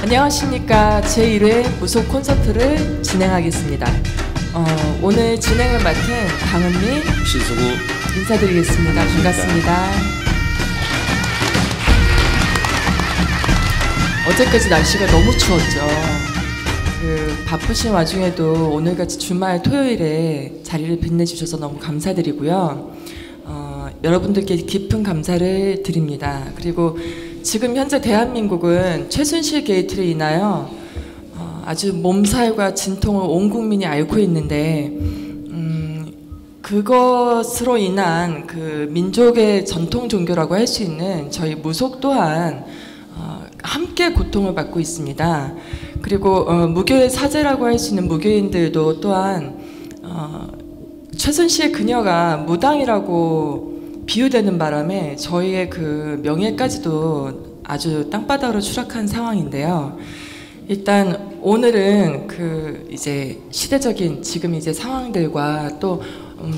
안녕하십니까. 제1회 무속 콘서트를 진행하겠습니다. 오늘 진행을 맡은 강은미, 신수구 인사드리겠습니다. 반갑습니다. 어제까지 날씨가 너무 추웠죠. 바쁘신 와중에도 오늘같이 주말 토요일에 자리를 빛내주셔서 너무 감사드리고요. 여러분들께 깊은 감사를 드립니다. 그리고 지금 현재 대한민국은 최순실 게이트로 인하여 아주 몸살과 진통을 온 국민이 앓고 있는데 그것으로 인한 그 민족의 전통 종교라고 할 수 있는 저희 무속 또한 함께 고통을 받고 있습니다. 그리고 무교의 사제라고 할 수 있는 무교인들도 또한 최순실 그녀가 무당이라고 비유되는 바람에 저희의 그 명예까지도 아주 땅바닥으로 추락한 상황인데요. 일단 오늘은 그 이제 시대적인 지금 이제 상황들과 또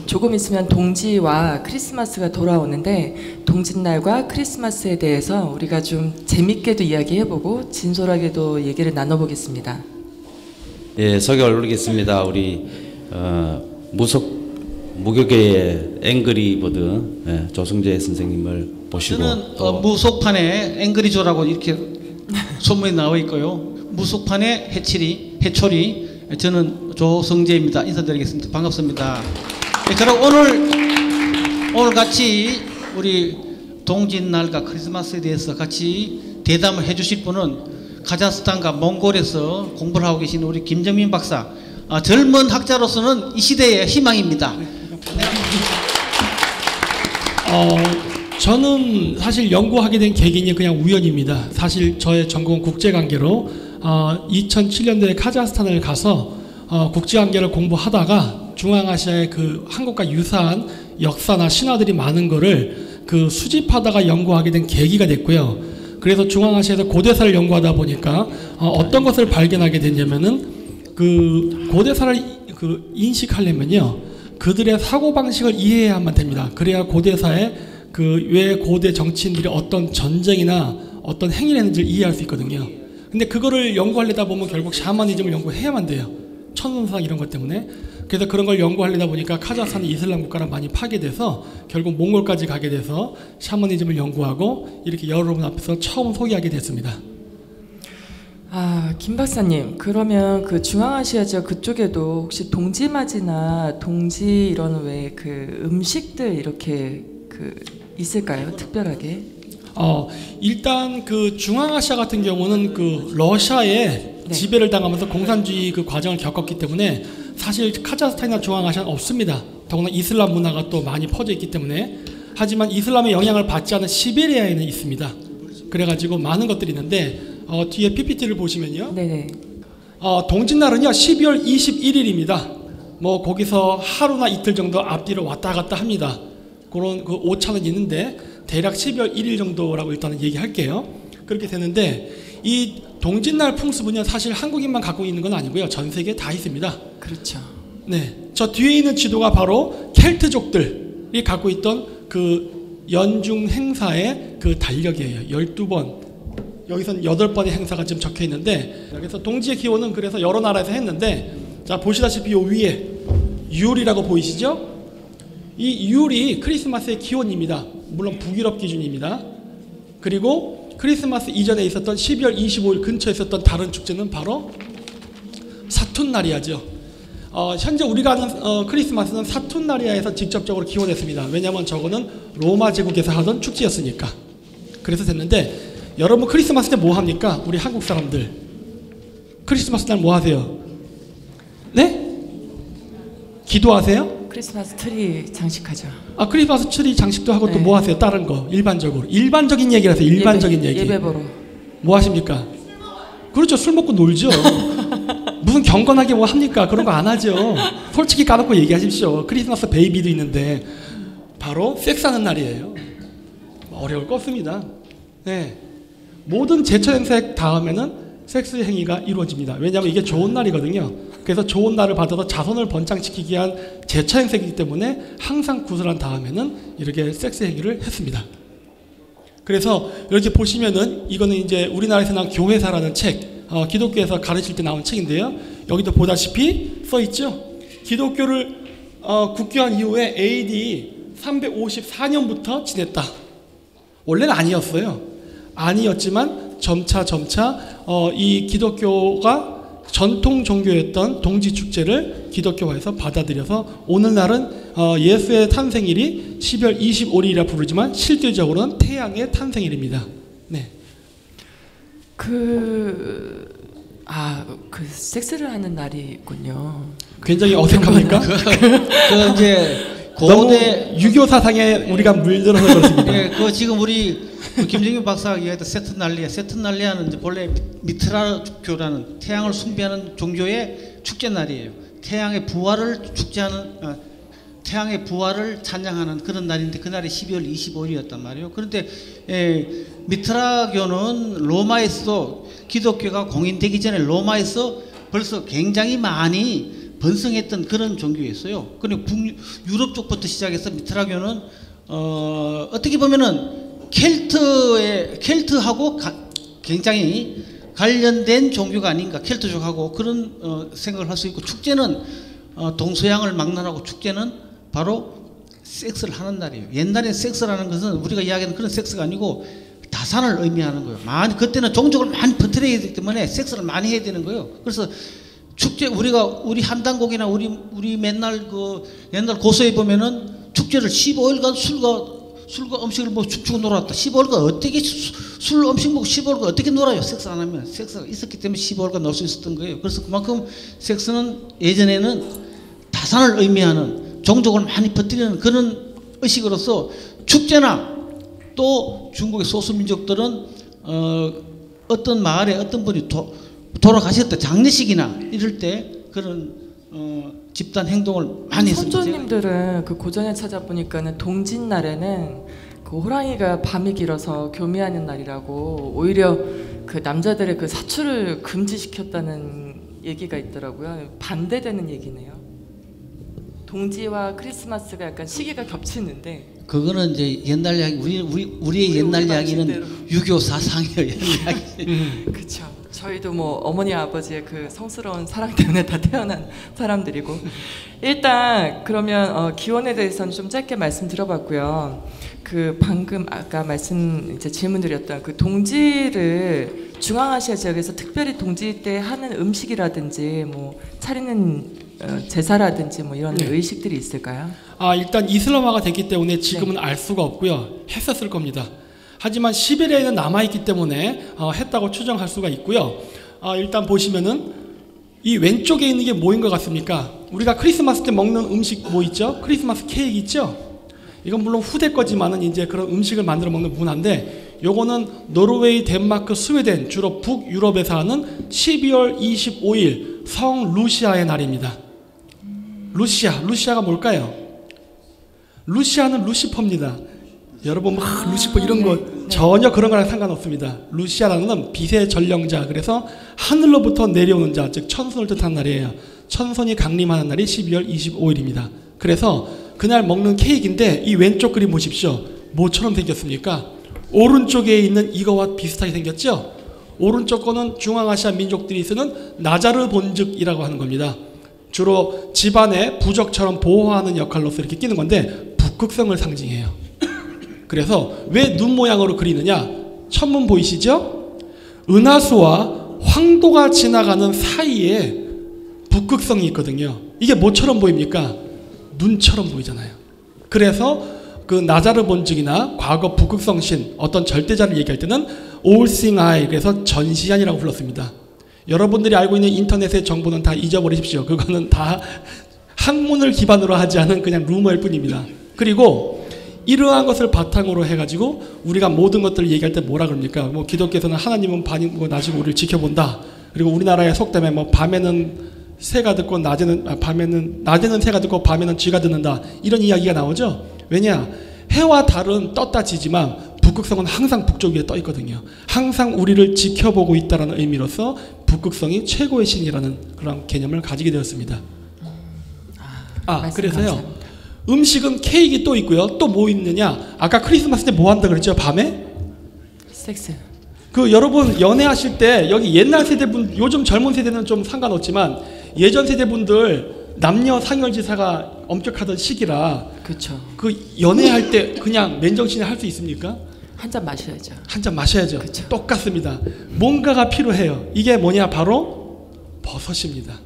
조금 있으면 동지와 크리스마스가 돌아오는데 동짓날과 크리스마스에 대해서 우리가 좀 재밌게도 이야기해보고 진솔하게도 얘기를 나눠보겠습니다. 예, 소개 올리겠습니다. 우리 무교계의 앵그리버드 조승재 선생님을 모시고 저는 무속판에 앵그리조라고 이렇게 소문이 나와 있고요. 무속판의 해초리 저는 조성재입니다. 인사드리겠습니다. 반갑습니다. 네, 그럼 오늘 같이 우리 동짓날과 크리스마스에 대해서 같이 대담을 해주실 분은 카자흐스탄과 몽골에서 공부를 하고 계신 우리 김정민 박사, 젊은 학자로서는 이 시대의 희망입니다. 저는 사실 연구하게 된 계기는 그냥 우연입니다. 사실 저의 전공은 국제관계로 2007년도에 카자흐스탄을 가서 국제관계를 공부하다가 중앙아시아의 그 한국과 유사한 역사나 신화들이 많은 거를 그 수집하다가 연구하게 된 계기가 됐고요. 그래서 중앙아시아에서 고대사를 연구하다 보니까 어떤 것을 발견하게 됐냐면은 그 고대사를 그 인식하려면요, 그들의 사고방식을 이해해야만 됩니다. 그래야 고대사의 그 왜 고대 정치인들이 어떤 전쟁이나 어떤 행위를 했는지를 이해할 수 있거든요. 근데 그거를 연구하려다 보면 결국 샤머니즘을 연구해야만 돼요. 천문상 이런 것 때문에. 그래서 그런 걸 연구하려다 보니까 카자흐스탄이 이슬람 국가랑 많이 파괴돼서 결국 몽골까지 가게 돼서 샤머니즘을 연구하고 이렇게 여러분 앞에서 처음 소개하게 됐습니다. 김 박사님, 그러면 그 중앙아시아 지역 그쪽에도 혹시 동지맞이나 동지 이런 왜 그 음식들 이렇게 그 있을까요? 특별하게? 일단 그 중앙아시아 같은 경우는 그 러시아의 지배를 당하면서 공산주의 그 과정을 겪었기 때문에 사실 카자흐스탄이나 중앙아시아는 없습니다. 더구나 이슬람 문화가 또 많이 퍼져 있기 때문에. 하지만 이슬람의 영향을 받지 않은 시베리아에는 있습니다. 그래가지고 많은 것들이 있는데 뒤에 PPT를 보시면요. 네네. 동짓날은요 12월 21일입니다. 뭐 거기서 하루나 이틀 정도 앞뒤로 왔다 갔다 합니다. 그런 그 오차는 있는데 대략 12월 1일 정도라고 일단은 얘기할게요. 그렇게 되는데 이 동짓날 풍습은요 사실 한국인만 갖고 있는 건 아니고요, 전 세계에 다 있습니다. 그렇죠. 네, 저 뒤에 있는 지도가 바로 켈트족들이 갖고 있던 그 연중 행사의 그 달력이에요. 12번. 여기서는 8번의 행사가 지금 적혀 있는데, 그래서 동지의 기원은 그래서 여러 나라에서 했는데, 자 보시다시피 요 위에 유월이라고 보이시죠? 이 유월이 크리스마스의 기원입니다. 물론 북유럽 기준입니다. 그리고 크리스마스 이전에 있었던 12월 25일 근처에 있었던 다른 축제는 바로 사툰나리아죠. 현재 우리가 하는 크리스마스는 사툰나리아에서 직접적으로 기원했습니다. 왜냐하면 저거는 로마 제국에서 하던 축제였으니까. 그래서 됐는데, 여러분 크리스마스 때 뭐 합니까? 우리 한국 사람들 크리스마스 날 뭐 하세요? 네? 기도하세요? 크리스마스 트리 장식하죠. 크리스마스 트리 장식도 하고 또 뭐 하세요? 다른 거 일반적으로. 일반적인 얘기를 하세요. 일반적인 얘기. 예배 보러. 뭐 하십니까? 그렇죠. 술 먹고 놀죠. 무슨 경건하게 뭐 합니까? 그런 거 안 하죠. 솔직히 까놓고 얘기하십시오. 크리스마스 베이비도 있는데 바로 섹스하는 날이에요. 어려울 거 없습니다. 네. 모든 제철 행사 다음에는 섹스 행위가 이루어집니다. 왜냐하면 이게 좋은 날이거든요. 그래서 좋은 날을 받아서 자손을 번창시키기 위한 제철 행사이기 때문에 항상 구슬한 다음에는 이렇게 섹스 행위를 했습니다. 그래서 이렇게 보시면은 이거는 이제 우리나라에서 나온 교회사라는 책, 기독교에서 가르칠 때 나온 책인데요. 여기도 보다시피 써 있죠. 기독교를 국교한 이후에 AD 354년부터 지냈다. 원래는 아니었어요. 아니었지만 점차 이 기독교가 전통 종교였던 동지 축제를 기독교화해서 받아들여서 오늘날은 예수의 탄생일이 12월 25일이라 부르지만 실질적으로는 태양의 탄생일입니다. 네. 그 섹스를 하는 날이 있군요. 굉장히 어색합니까? 그 이제 너무 고대 유교 사상에 우리가 물들어서 그렇습니다. 예, 그 지금 우리 김정윤 박사가 이야기했던 세트날리아, 세트날리아는 이제 본래 미트라교라는 태양을 숭배하는 종교의 축제 날이에요. 태양의 부활을 축제하는, 태양의 부활을 찬양하는 그런 날인데 그날이 12월 25일이었단 말이에요. 그런데 미트라교는 로마에서 기독교가 공인되기 전에 로마에서 벌써 굉장히 많이 번성했던 그런 종교였어요. 그리고 유럽 쪽부터 시작해서 미트라교는 어떻게 보면은 켈트하고 굉장히 관련된 종교가 아닌가, 켈트족하고 그런 생각을 할 수 있고, 축제는 동서양을 막론하고 축제는 바로 섹스를 하는 날이에요. 옛날에 섹스라는 것은 우리가 이야기하는 그런 섹스가 아니고 다산을 의미하는 거예요. 그때는 종족을 많이 퍼뜨려야 되기 때문에 섹스를 많이 해야 되는 거예요. 그래서 축제, 우리 한당곡이나 우리 맨날 옛날 고서에 보면은 축제를 15일간 술과 음식을 뭐 춤추고 놀았다. 15일간 어떻게 술 음식 먹고 15일간 어떻게 놀아요? 섹스 안 하면. 섹스가 있었기 때문에 15일간 놀 수 있었던 거예요. 그래서 그만큼 섹스는 예전에는 다산을 의미하는 종족을 많이 퍼뜨리는 그런 의식으로서 축제나 또 중국의 소수민족들은 어떤 마을에 어떤 분이 돌아가셨다 장례식이나 이럴 때 그런 집단 행동을 많이 했습니다. 선조님들은 그 고전에 찾아보니까는 동짓날에는 그 호랑이가 밤이 길어서 교미하는 날이라고 오히려 그 남자들의 그 사출을 금지시켰다는 얘기가 있더라고요. 반대되는 얘기네요. 동지와 크리스마스가 약간 시기가 겹치는데. 그거는 이제 옛날 이야기, 우리의 옛날 이야기는 유교 사상이에요. 옛날 이야기. 그렇죠. 저희도 뭐 어머니 아버지의 그 성스러운 사랑 때문에 다 태어난 사람들이고. 일단 그러면 기원에 대해서는 좀 짧게 말씀드려봤고요. 그 방금 아까 질문드렸던 그 동지를 중앙아시아 지역에서 특별히 동지 때 하는 음식이라든지 뭐 차리는 제사라든지 뭐 이런 의식들이 있을까요? 일단 이슬람화가 됐기 때문에 지금은 알 수가 없고요. 했었을 겁니다. 하지만 시베리아에는 남아있기 때문에 했다고 추정할 수가 있고요. 일단 보시면은 이 왼쪽에 있는 게 뭐인 것 같습니까? 우리가 크리스마스 때 먹는 음식 뭐 있죠? 크리스마스 케이크 있죠? 이건 물론 후대 거지만은 이제 그런 음식을 만들어 먹는 문화인데, 요거는 노르웨이, 덴마크, 스웨덴, 주로 북유럽에서 하는 12월 25일 성 루시아의 날입니다. 루시아가 뭘까요? 루시아는 루시퍼입니다. 여러분 막 루시퍼 이런 거 전혀 그런 거랑 상관없습니다. 루시아라는 건 빛의 전령자, 그래서 하늘로부터 내려오는 자, 즉 천선을 뜻하는 날이에요. 천선이 강림하는 날이 12월 25일입니다. 그래서 그날 먹는 케이크인데 이 왼쪽 그림 보십시오. 뭐처럼 생겼습니까? 오른쪽에 있는 이거와 비슷하게 생겼죠? 오른쪽 거는 중앙아시아 민족들이 쓰는 나자르 본즉이라고 하는 겁니다. 주로 집안의 부적처럼 보호하는 역할로서 이렇게 끼는 건데 북극성을 상징해요. 그래서 왜 눈 모양으로 그리느냐? 천문 보이시죠? 은하수와 황도가 지나가는 사이에 북극성이 있거든요. 이게 뭐처럼 보입니까? 눈처럼 보이잖아요. 그래서 그 나자르 본즉이나 과거 북극성신 어떤 절대자를 얘기할 때는 All Seeing Eye, 그래서 전시안이라고 불렀습니다. 여러분들이 알고 있는 인터넷의 정보는 다 잊어버리십시오. 그거는 다 학문을 기반으로 하지 않은 그냥 루머일 뿐입니다. 그리고 이러한 것을 바탕으로 해가지고 우리가 모든 것들을 얘기할 때 뭐라 그럽니까? 뭐 기독교에서는 하나님은 밤이고 낮이고 우리를 지켜본다. 그리고 우리나라의 속담에 뭐 밤에는 새가 듣고 낮에는 새가 듣고 밤에는 쥐가 듣는다. 이런 이야기가 나오죠. 왜냐? 해와 달은 떴다 지지만 북극성은 항상 북쪽 위에 떠 있거든요. 항상 우리를 지켜보고 있다는 의미로서 북극성이 최고의 신이라는 그런 개념을 가지게 되었습니다. 그래서요. 감사합니다. 음식은 케이크 또 있고요. 또 뭐 있느냐? 아까 크리스마스 때 뭐 한다 그랬죠? 밤에? 섹스. 그 여러분 연애하실 때 여기 옛날 세대분, 요즘 젊은 세대는 좀 상관없지만 예전 세대분들 남녀 상열지사가 엄격하던 시기라 그렇죠. 그 연애할 때 그냥 맨정신에 할 수 있습니까? 한 잔 마셔야죠. 한 잔 마셔야죠. 그쵸. 똑같습니다. 뭔가가 필요해요. 이게 뭐냐? 바로 버섯입니다.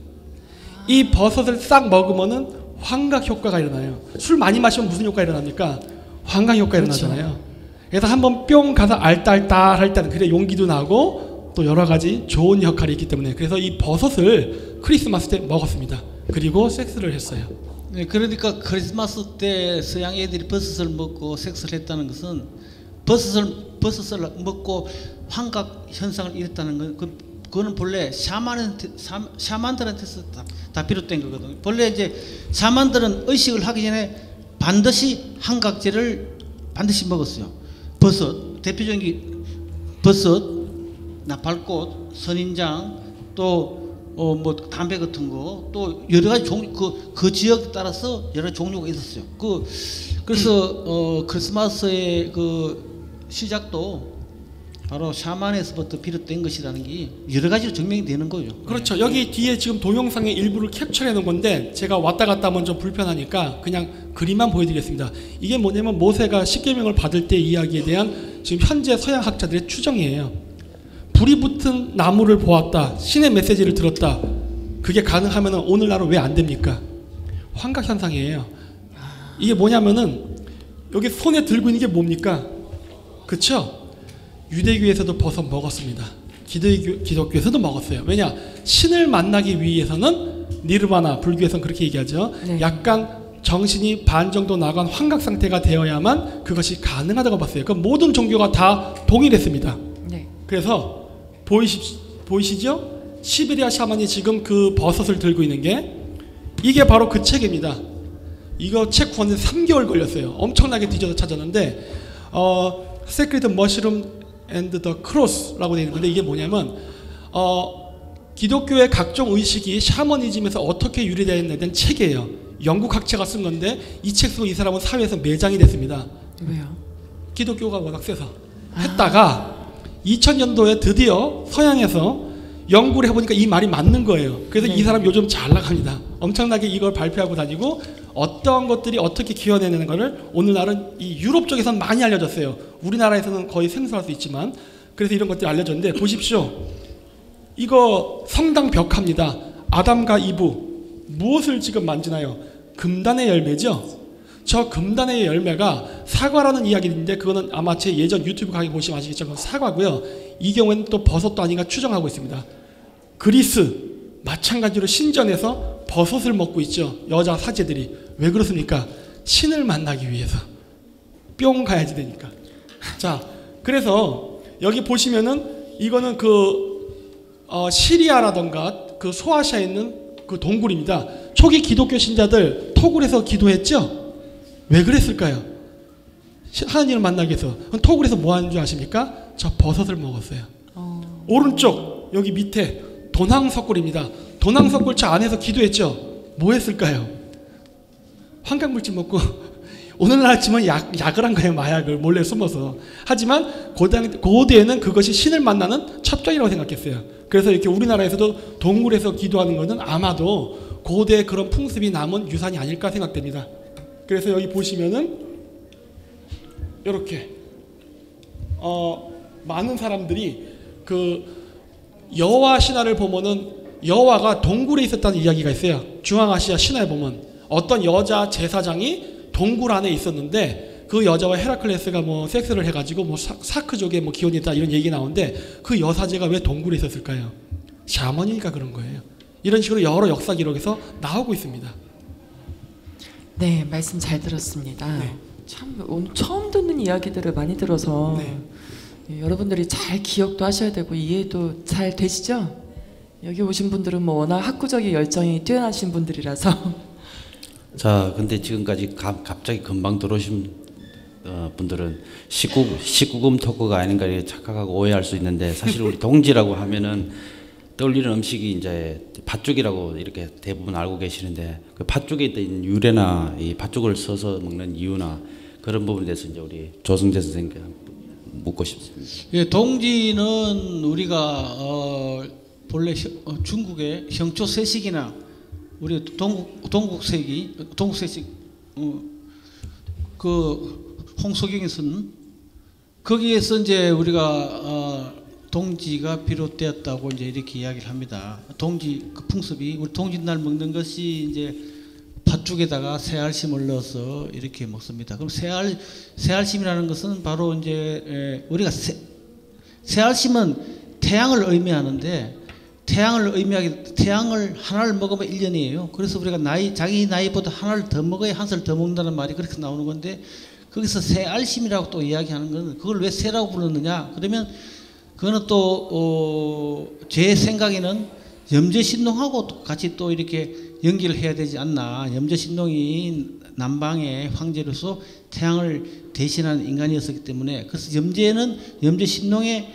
이 버섯을 싹 먹으면은 환각 효과가 일어나요. 술 많이 마시면 무슨 효과가 일어납니까? 환각 효과가 그렇죠. 일어나잖아요. 그래서 한번 뿅 가서 알딸딸 할 때는 그래 용기도 나고 또 여러 가지 좋은 역할이 있기 때문에 그래서 이 버섯을 크리스마스 때 먹었습니다. 그리고 섹스를 했어요. 네, 그러니까 크리스마스 때 서양 애들이 버섯을 먹고 섹스를 했다는 것은 버섯을 먹고 환각 현상을 일으켰다는 건 그거는 본래 샤만들한테서 다 비롯된 거거든요. 본래 이제 샤만들은 의식을 하기 전에 반드시 환각제를 반드시 먹었어요. 버섯, 대표적인 게 버섯, 나팔꽃, 선인장, 또 뭐 담배 같은 거, 또 여러 가지 종류 그 지역에 따라서 여러 종류가 있었어요. 그래서 크리스마스의 그 시작도 바로 샤만에서부터 비롯된 것이라는 게 여러 가지로 증명이 되는 거예요. 그렇죠. 여기 뒤에 지금 동영상의 일부를 캡처해 놓은 건데 제가 왔다 갔다 하면 좀 불편하니까 그냥 그림만 보여드리겠습니다. 이게 뭐냐면 모세가 십계명을 받을 때 이야기에 대한 지금 현재 서양 학자들의 추정이에요. 불이 붙은 나무를 보았다. 신의 메시지를 들었다. 그게 가능하면 오늘날은 왜 안 됩니까? 환각 현상이에요. 이게 뭐냐면은 여기 손에 들고 있는 게 뭡니까? 그쵸? 유대교에서도 버섯 먹었습니다. 기독교에서도 먹었어요. 왜냐? 신을 만나기 위해서는 니르바나, 불교에서는 그렇게 얘기하죠. 네. 약간 정신이 반 정도 나간 환각 상태가 되어야만 그것이 가능하다고 봤어요. 그 모든 종교가 다 동일했습니다. 네. 그래서 보이시죠? 시베리아 샤만이 지금 그 버섯을 들고 있는 게 이게 바로 그 책입니다. 이거 책 구하는데 3개월 걸렸어요. 엄청나게 뒤져서 찾았는데 Sacred Mushroom and the Cross라고 되어 있는 건데 이게 뭐냐면 기독교의 각종 의식이 샤머니즘에서 어떻게 유래되어 있냐에 대한 책이에요. 영국 학자가 쓴 건데 이 책 쓰고 이 사람은 사회에서 매장이 됐습니다. 왜요? 기독교가 워낙 세서 했다가 2000년도에 드디어 서양에서 연구를 해보니까 이 말이 맞는 거예요. 그래서 이 사람 요즘 잘 나갑니다. 엄청나게 이걸 발표하고 다니고 어떤 것들이 어떻게 기원해내는 거를 오늘날은 이 유럽 쪽에서는 많이 알려졌어요. 우리나라에서는 거의 생소할 수 있지만 그래서 이런 것들이 알려졌는데 보십시오. 이거 성당 벽화입니다. 아담과 이브 무엇을 지금 만지나요? 금단의 열매죠. 저 금단의 열매가 사과라는 이야기인데 그거는 아마 제 예전 유튜브 강의 보시면 아시겠지만 사과고요. 이 경우에는 또 버섯도 아닌가 추정하고 있습니다. 그리스 마찬가지로 신전에서 버섯을 먹고 있죠. 여자 사제들이. 왜 그렇습니까? 신을 만나기 위해서. 뿅 가야지 되니까. 자, 그래서 여기 보시면은 이거는 시리아라던가 그 소아시아에 있는 그 동굴입니다. 초기 기독교 신자들 토굴에서 기도했죠? 왜 그랬을까요? 하나님을 만나기 위해서. 토굴에서 뭐 하는 줄 아십니까? 저 버섯을 먹었어요. 오른쪽 여기 밑에 돈황석굴입니다. 돈황석굴 저 안에서 기도했죠? 뭐 했을까요? 환각물질 먹고 오늘날 치면 약을 한 거예요. 마약을 몰래 숨어서. 하지만 고대에는 그것이 신을 만나는 첩경이라고 생각했어요. 그래서 이렇게 우리나라에서도 동굴에서 기도하는 것은 아마도 고대의 그런 풍습이 남은 유산이 아닐까 생각됩니다. 그래서 여기 보시면은 이렇게 많은 사람들이 그 여호와 신화를 보면은 여호와가 동굴에 있었다는 이야기가 있어요. 중앙아시아 신화에 보면 어떤 여자 제사장이 동굴 안에 있었는데 그 여자와 헤라클레스가 뭐 섹스를 해가지고 뭐 사크족에 뭐 기원이 있다 이런 얘기 나오는데 그 여사제가 왜 동굴에 있었을까요? 샤머니니까 그런 거예요. 이런 식으로 여러 역사 기록에서 나오고 있습니다. 네, 말씀 잘 들었습니다. 네. 참 오늘 처음 듣는 이야기들을 많이 들어서 네. 여러분들이 잘 기억도 하셔야 되고 이해도 잘 되시죠? 여기 오신 분들은 뭐 워낙 학구적인 열정이 뛰어나신 분들이라서 자, 근데 지금까지 갑자기 금방 들어오신 분들은 19금 토크가 아닌가 이렇게 착각하고 오해할 수 있는데 사실 우리 동지라고 하면은 떠올리는 음식이 이제 팥죽이라고 이렇게 대부분 알고 계시는데 그 팥죽에 있는 유래나 이 팥죽을 써서 먹는 이유나 그런 부분에 대해서 이제 우리 조승재 선생님께 묻고 싶습니다. 예, 동지는 우리가 본래 중국의 형초세식이나 우리 동국세식 그 홍석영에서는 거기에서 이제 우리가 동지가 비롯되었다고 이제 이렇게 이야기를 합니다. 동지 그 풍습이 우리 동짓날 먹는 것이 이제 팥죽에다가 새알심을 넣어서 이렇게 먹습니다. 그럼 새알심이라는 것은 바로 이제 우리가 새알심은 태양을 의미하는데 태양을 하나를 먹으면 1년이에요. 그래서 우리가 자기 나이보다 하나를 더 먹어야 한 살 더 먹는다는 말이 그렇게 나오는 건데 거기서 새알심이라고 또 이야기하는 건 그걸 왜 새라고 불렀느냐? 그러면 그거는 또 제 생각에는 염제신동하고 같이 또 이렇게 연기를 해야 되지 않나. 염제신동이 남방의 황제로서 태양을 대신하는 인간이었기 때문에 그래서 염제신동의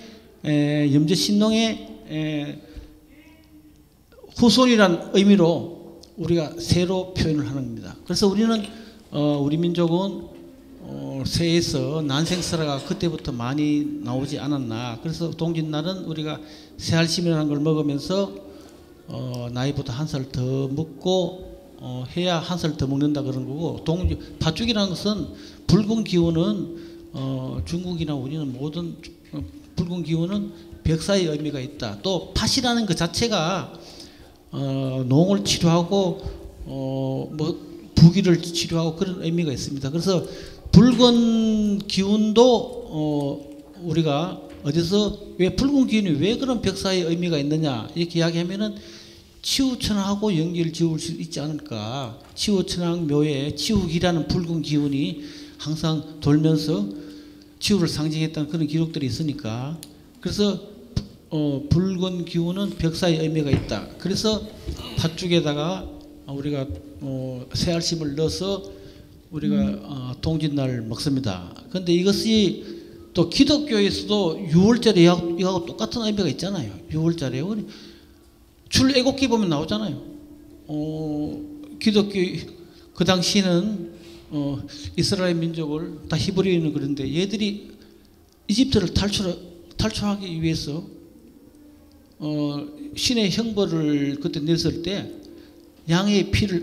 후손이란 의미로 우리가 새로 표현을 하는 겁니다. 그래서 우리는 우리 민족은 새에서 난생설화가 그때부터 많이 나오지 않았나. 그래서 동짓날은 우리가 새알심이라는 걸 먹으면서 나이보다 한 살 더 먹고 해야 한 살 더 먹는다 그런 거고, 팥죽이라는 것은 붉은 기운은 중국이나 우리는 모든 붉은 기운은 벽사의 의미가 있다. 또 팥이라는 것 자체가 농을 치료하고 부기를 치료하고 그런 의미가 있습니다. 그래서 붉은 기운도 우리가 어디서 왜 붉은 기운이 왜 그런 벽사의 의미가 있느냐 이렇게 이야기하면은 치우천하고 연기를 지을 수 있지 않을까. 치우천왕 묘에 치우기라는 붉은 기운이 항상 돌면서 치우를 상징했다는 그런 기록들이 있으니까, 그래서 붉은 기운은 벽사의 의미가 있다. 그래서 팥죽에다가 우리가 새알심을 넣어서 우리가 동짓날 먹습니다. 그런데 이것이 또 기독교에서도 6월절에 이하고 똑같은 의미가 있잖아요. 6월절에 출애굽기 보면 나오잖아요. 기독교 그 당시는 이스라엘 민족을 다 히브리인은 그런데 얘들이 이집트를 탈출하기 위해서 신의 형벌을 그때 냈을 때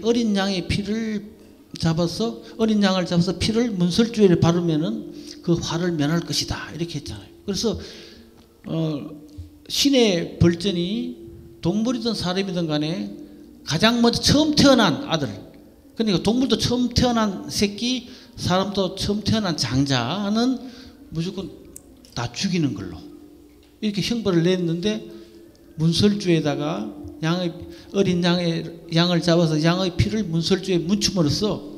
어린 양의 피를 잡아서 피를 문설주에 바르면은 그 화를 면할 것이다 이렇게 했잖아요. 그래서 신의 벌전이 동물이든 사람이든 간에 가장 먼저 처음 태어난 아들, 그러니까 동물도 처음 태어난 새끼, 사람도 처음 태어난 장자는 무조건 다 죽이는 걸로 이렇게 형벌을 냈는데, 문설주에다가 어린 양을 잡아서 양의 피를 문설주에 묻힘으로써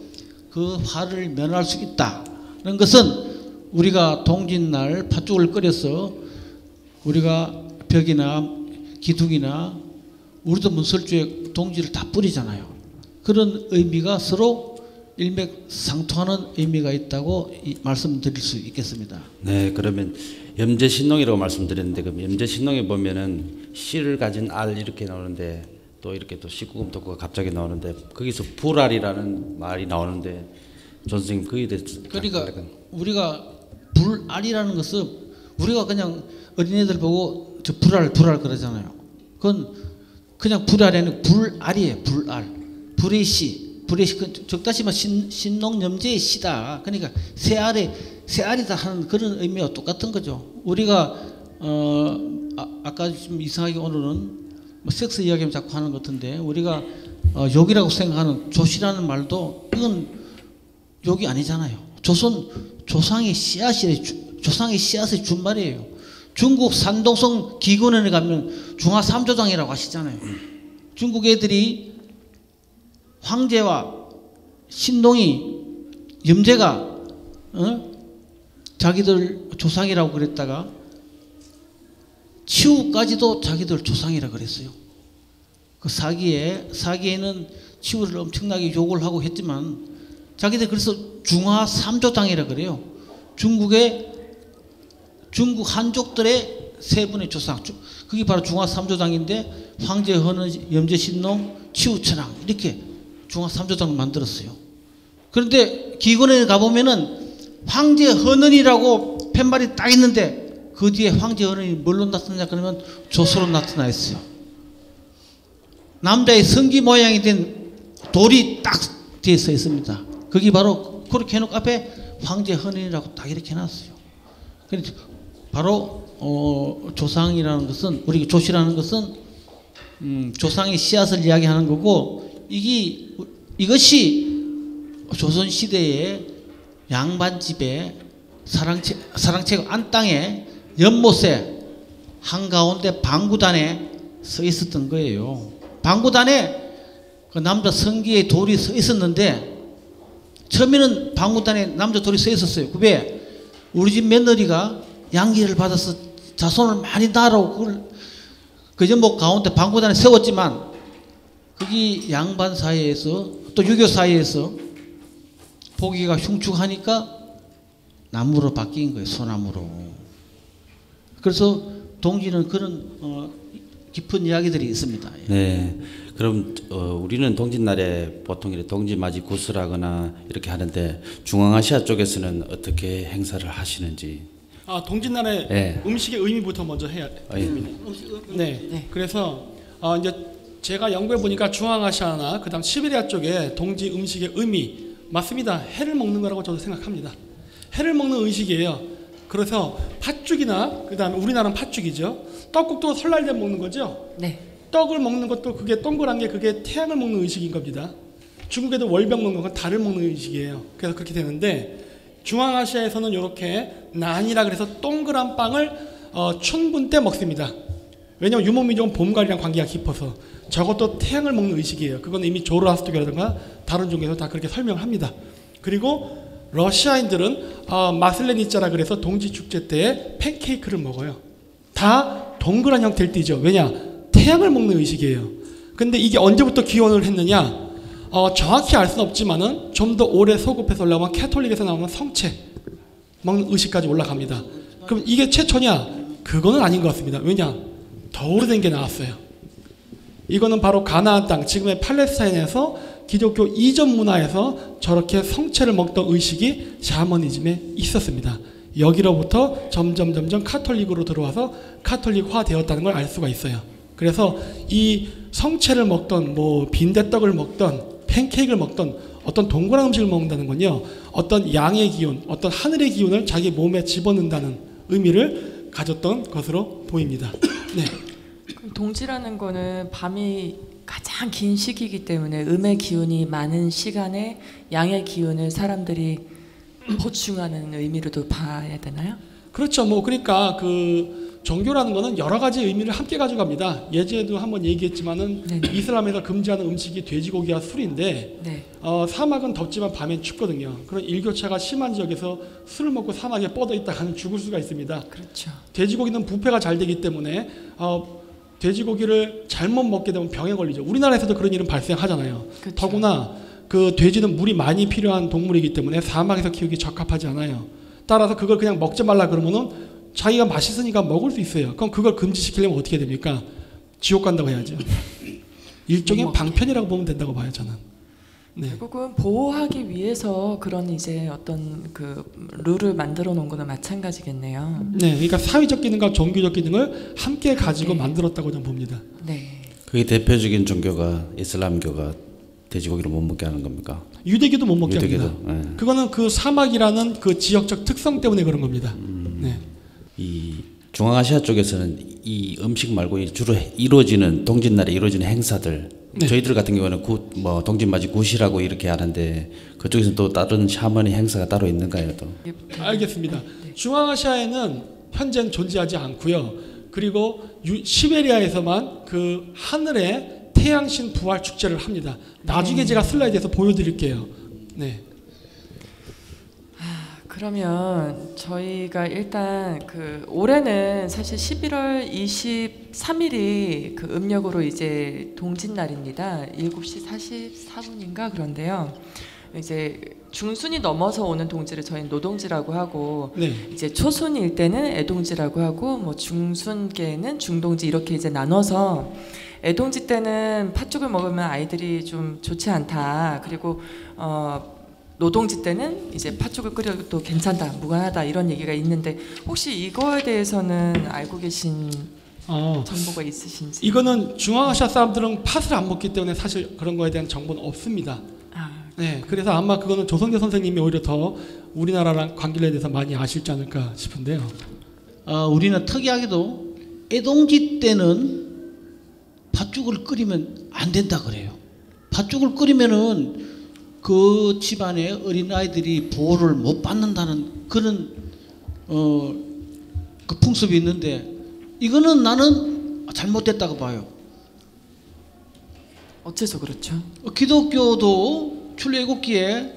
그 화를 면할 수 있다는 것은 우리가 동짓날 팥죽을 끓여서 우리가 벽이나 기둥이나 우리도 문설주에 동지를 다 뿌리잖아요. 그런 의미가 서로 일맥상통하는 의미가 있다고 말씀드릴 수 있겠습니다. 네, 그러면 염제신농이라고 말씀드렸는데, 그럼 염제신농에 보면은 씨를 가진 알 이렇게 나오는데, 또 이렇게 또 식구금 토크가 갑자기 나오는데, 거기서 불알이라는 말이 나오는데, 전 선생님 거기에 대해서. 그러니까 우리가 불알이라는 것은 우리가 그냥 어린애들 보고 저 불알 그러잖아요. 그건 그냥 불알이 아니고 불알이에요. 불알. 불의 씨. 적다시마 신농염제의 씨다. 그러니까 새알이다 하는 그런 의미와 똑같은 거죠. 우리가 아까 좀 이상하게 오늘은 섹스 이야기만 자꾸 하는 것 같은데, 우리가 욕이라고 생각하는 조시라는 말도 이건 욕이 아니잖아요. 조상의 씨앗을 준 말이에요. 중국 산동성 기근원에 가면 중화 3조장이라고 하시잖아요. 중국 애들이 황제와 신동이 염제가 자기들 조상이라고 그랬다가 치우까지도 자기들 조상이라고 그랬어요. 그 사기에는 치우를 엄청나게 욕을 하고 했지만 자기들 그래서 중화 3조장이라고 그래요. 중국 한족들의 세 분의 조상, 그게 바로 중화 3조장인데 황제 헌은, 염제 신농, 치우천왕 이렇게 중화 3조장을 만들었어요. 그런데 기근에 가보면은 황제 헌은이라고 팻말이 딱 있는데 그 뒤에 황제 어른이 뭘로 나타나냐 그러면 조소로 나타나 있어요. 남자의 성기 모양이 된 돌이 딱 뒤에 서 있습니다. 거기 바로 그렇게 해놓고 앞에 황제 헌인이라고 딱 이렇게 해놨어요. 그래서 바로 조상이라는 것은, 우리 조씨라는 것은 조상의 씨앗을 이야기하는 거고, 이것이 조선 시대의 양반집의 사랑채 안땅에 연못에 한가운데 방구단에 서 있었던 거예요. 방구단에 그 남자 성기의 돌이 서 있었는데, 처음에는 방구단에 남자 돌이 서 있었어요. 왜? 우리 집 며느리가 양기를 받아서 자손을 많이 낳으라고 그걸 그 연못 가운데 방구단에 세웠지만, 거기 양반 사이에서 또 유교 사이에서 보기가 흉측하니까 나무로 바뀐 거예요. 소나무로. 그래서 동지는 그런 깊은 이야기들이 있습니다. 네. 그럼 우리는 동짓날에 보통 이렇게 동지맞이 구슬하거나 이렇게 하는데, 중앙아시아 쪽에서는 어떻게 행사를 하시는지. 동짓날에 네. 음식의 의미부터 먼저 해야 됩니다. 네. 그래서 이제 제가 연구해 보니까 중앙아시아나 그다음 시베리아 쪽에 동지 음식의 의미 맞습니다. 해를 먹는 거라고 저도 생각합니다. 해를 먹는 음식이에요. 그래서 팥죽이나 그다음에 우리나라는 팥죽이죠. 떡국도 설날 때 먹는 거죠. 네. 떡을 먹는 것도 그게 동그란 게 그게 태양을 먹는 의식인 겁니다. 중국에도 월병 먹는 건 달을 먹는 의식이에요. 그래서 그렇게 되는데, 중앙아시아에서는 이렇게 난이라 그래서 동그란 빵을 춘분 때 먹습니다. 왜냐하면 유목민족은 봄가을이랑 관계가 깊어서 저것도 태양을 먹는 의식이에요. 그건 이미 조로아스터교라든가 다른 종교에서 다 그렇게 설명을 합니다. 그리고 러시아인들은 마슬레니짜라 그래서 동지 축제 때 팬케이크를 먹어요. 다 동그란 형태를 띠죠. 왜냐? 태양을 먹는 의식이에요. 근데 이게 언제부터 기원을 했느냐? 정확히 알 수는 없지만은 좀 더 오래 소급해서 올라가면 캐톨릭에서 나오는 성체 먹는 의식까지 올라갑니다. 그럼 이게 최초냐? 그거는 아닌 것 같습니다. 왜냐? 더 오래된 게 나왔어요. 이거는 바로 가나안 땅, 지금의 팔레스타인에서 기독교 이전 문화에서 저렇게 성체를 먹던 의식이 샤머니즘에 있었습니다. 여기로부터 점점 카톨릭으로 들어와서 카톨릭화 되었다는 걸 알 수가 있어요. 그래서 이 성체를 먹던 빈대떡을 먹던 팬케이크를 먹던 어떤 동그란 음식을 먹는다는 건요, 어떤 양의 기운, 어떤 하늘의 기운을 자기 몸에 집어넣는다는 의미를 가졌던 것으로 보입니다. 네. 동지라는 거는 밤이 가장 긴 시기이기 때문에 음의 기운이 많은 시간에 양의 기운을 사람들이 보충하는 의미로도 봐야 되나요? 그렇죠. 그러니까 그 종교라는 거는 여러 가지 의미를 함께 가져갑니다. 예전에도 한번 얘기했지만은 네네. 이슬람에서 금지하는 음식이 돼지고기와 술인데, 네. 사막은 덥지만 밤엔 춥거든요. 그런 일교차가 심한 지역에서 술을 먹고 사막에 뻗어 있다가는 죽을 수가 있습니다. 그렇죠. 돼지고기는 부패가 잘 되기 때문에 돼지고기를 잘못 먹게 되면 병에 걸리죠. 우리나라에서도 그런 일은 발생하잖아요. 그렇죠. 더구나 그 돼지는 물이 많이 필요한 동물이기 때문에 사막에서 키우기 적합하지 않아요. 따라서 그걸 그냥 먹지 말라 그러면은 자기가 맛있으니까 먹을 수 있어요. 그럼 그걸 금지시키려면 어떻게 됩니까? 지옥 간다고 해야죠. 일종의 방편이라고 보면 된다고 봐요, 저는. 네. 결국은 보호하기 위해서 그런 이제 어떤 그 룰을 만들어 놓은 거는 마찬가지겠네요. 네, 그러니까 사회적 기능과 종교적 기능을 함께 가지고 네. 만들었다고 저는 봅니다. 네. 그게 대표적인 종교가 이슬람교가 돼지고기를 못 먹게 하는 겁니까? 유대교도 못 먹게 유대교도, 합니다. 네. 그거는 그 사막이라는 그 지역적 특성 때문에 그런 겁니다. 네. 이 중앙아시아 쪽에서는 이 음식 말고 주로 이루어지는 동짓날에 이루어지는 행사들, 네. 저희들 같은 경우는 동짓맞이 굿이라고 이렇게 하는데, 그쪽에서는 또 다른 샤머니 행사가 따로 있는가요? 또? 알겠습니다. 중앙아시아에는 현재는 존재하지 않고요. 그리고 시베리아에서만 그 하늘에 태양신 부활 축제를 합니다. 나중에 제가 슬라이드에서 보여드릴게요. 네. 그러면 저희가 일단 그 올해는 사실 11월 23일이 그 음력으로 이제 동짓날입니다. 7시 44분인가 그런데요. 이제 중순이 넘어서 오는 동지를 저희는 노동지라고 하고, 네. 이제 초순일 때는 애동지라고 하고, 중순계는 중동지 이렇게 이제 나눠서, 애동지 때는 팥죽을 먹으면 아이들이 좀 좋지 않다. 그리고 노동지 때는 이제 팥죽을 끓여도 괜찮다, 무관하다 이런 얘기가 있는데 혹시 이거에 대해서는 알고 계신 정보가 있으신지? 이거는 중앙아시아 사람들은 팥을 안 먹기 때문에 사실 그런 거에 대한 정보는 없습니다. 네, 그래서 아마 그거는 조성재 선생님이 오히려 더 우리나라랑 관계에 대해서 많이 아실지 않을까 싶은데요. 우리는 특이하게도 애동지 때는 팥죽을 끓이면 안 된다 그래요. 팥죽을 끓이면은 그 집안의 어린아이들이 보호를 못 받는다는 그런 그 풍습이 있는데 이거는 나는 잘못됐다고 봐요. 어째서 그렇죠? 기독교도 출애굽기에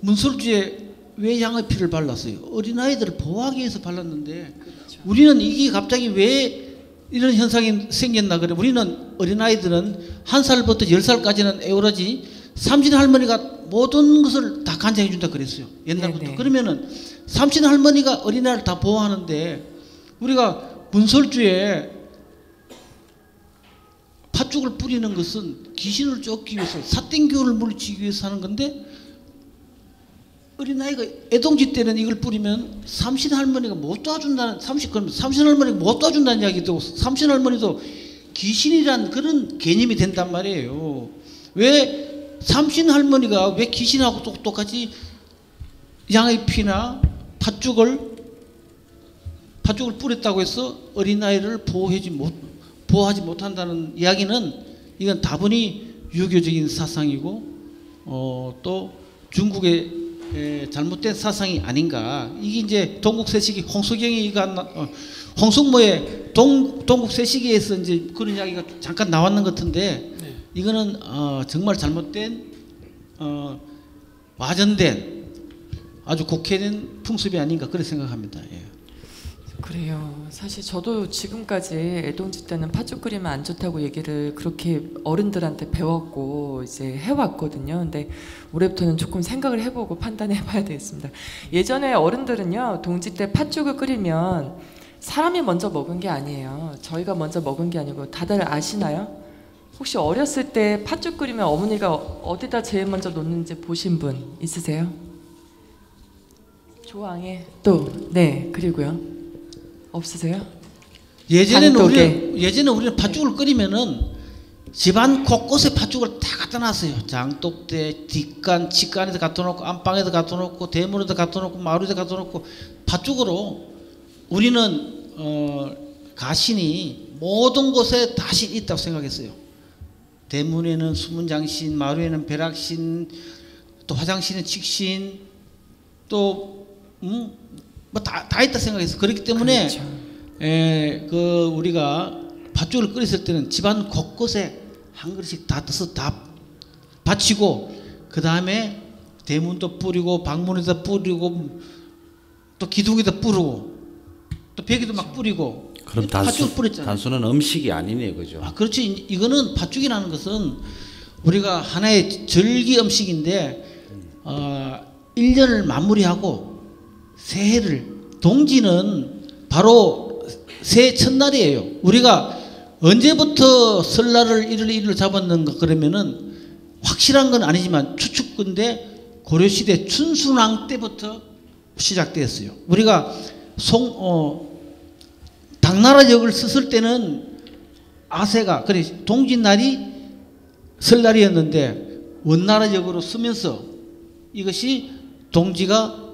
문설주에 왜 양의 피를 발랐어요? 어린아이들을 보호하기 위해서 발랐는데 그렇죠. 우리는 이게 갑자기 왜 이런 현상이 생겼나 그래. 우리는 어린아이들은 1살부터 10살까지는 에어로지 삼신 할머니가 모든 것을 다 간장해 준다 그랬어요. 옛날부터. 네네. 그러면은 삼신 할머니가 어린아이를 다 보호하는데 우리가 문설주에 팥죽을 뿌리는 것은 귀신을 쫓기 위해서 사땡교를 물리치기 위해서 하는 건데 어린아이가 애동지 때는 이걸 뿌리면 삼신 할머니가 못 도와준다는 삼신 할머니가 못 도와준다는 이야기도 삼신 할머니도 귀신이란 그런 개념이 된단 말이에요. 왜 삼신 할머니가 왜 귀신하고 똑같이 양의 피나 팥죽을 뿌렸다고 해서 어린아이를 보호하지 못한다는 이야기는 이건 다분히 유교적인 사상이고 또 중국의 잘못된 사상이 아닌가. 이게 이제 동국세시기 홍석영이 홍석모의 동국세시기에서 이제 그런 이야기가 잠깐 나왔는 것 같은데 네. 이거는 정말 잘못된 와전된 아주 곡해된 풍습이 아닌가 그렇게 생각합니다. 예. 그래요. 사실 저도 지금까지 애동지 때는 팥죽 끓이면 안 좋다고 얘기를 그렇게 어른들한테 배웠고 이제 해왔거든요. 근데 올해부터는 조금 생각을 해보고 판단해봐야 되겠습니다. 예전에 어른들은요, 동지 때 팥죽을 끓이면 사람이 먼저 먹은 게 아니에요. 저희가 먼저 먹은 게 아니고 다들 아시나요? 혹시 어렸을 때 팥죽 끓이면 어머니가 어디다 제일 먼저 놓는지 보신 분 있으세요? 조항에 또 네, 그리고요. 없으세요? 예전에는 우리는 팥죽을 끓이면은 집안 곳곳에 팥죽을 다 갖다 놨어요. 장독대, 뒷간, 직간에도 갖다 놓고 안방에도 갖다 놓고 대문에도 갖다 놓고 마루에도 갖다 놓고 팥죽으로 우리는 가신이 모든 곳에 다신 있다고 생각했어요. 대문에는 수문장신, 마루에는 벼락신, 또 화장실은 직신, 또 뭐 다 있다 생각했어. 그렇기 때문에 그렇죠. 우리가 팥죽을 끓였을 때는 집안 곳곳에 한 그릇씩 다 떠서 다 바치고 그 다음에 대문도 뿌리고 방문에다 뿌리고 또 기둥에다 뿌리고 또 벽에도 막 뿌리고. 그럼 팥죽을 뿌렸잖아요. 단순한 음식이 아니네요, 그죠? 그렇지. 이거는 팥죽이라는 것은 우리가 하나의 절기 음식인데 1년을 마무리하고 새해를 동지는 바로 새해 첫날이에요. 우리가 언제부터 설날을 1월 1일로 잡았는가 그러면은 확실한 건 아니지만 추측근데 고려시대 춘순왕 때부터 시작되었어요. 우리가 당나라 역을 썼을 때는 아세가 그래 동짓날이 설날이었는데 원나라 역으로 쓰면서 이것이 동지가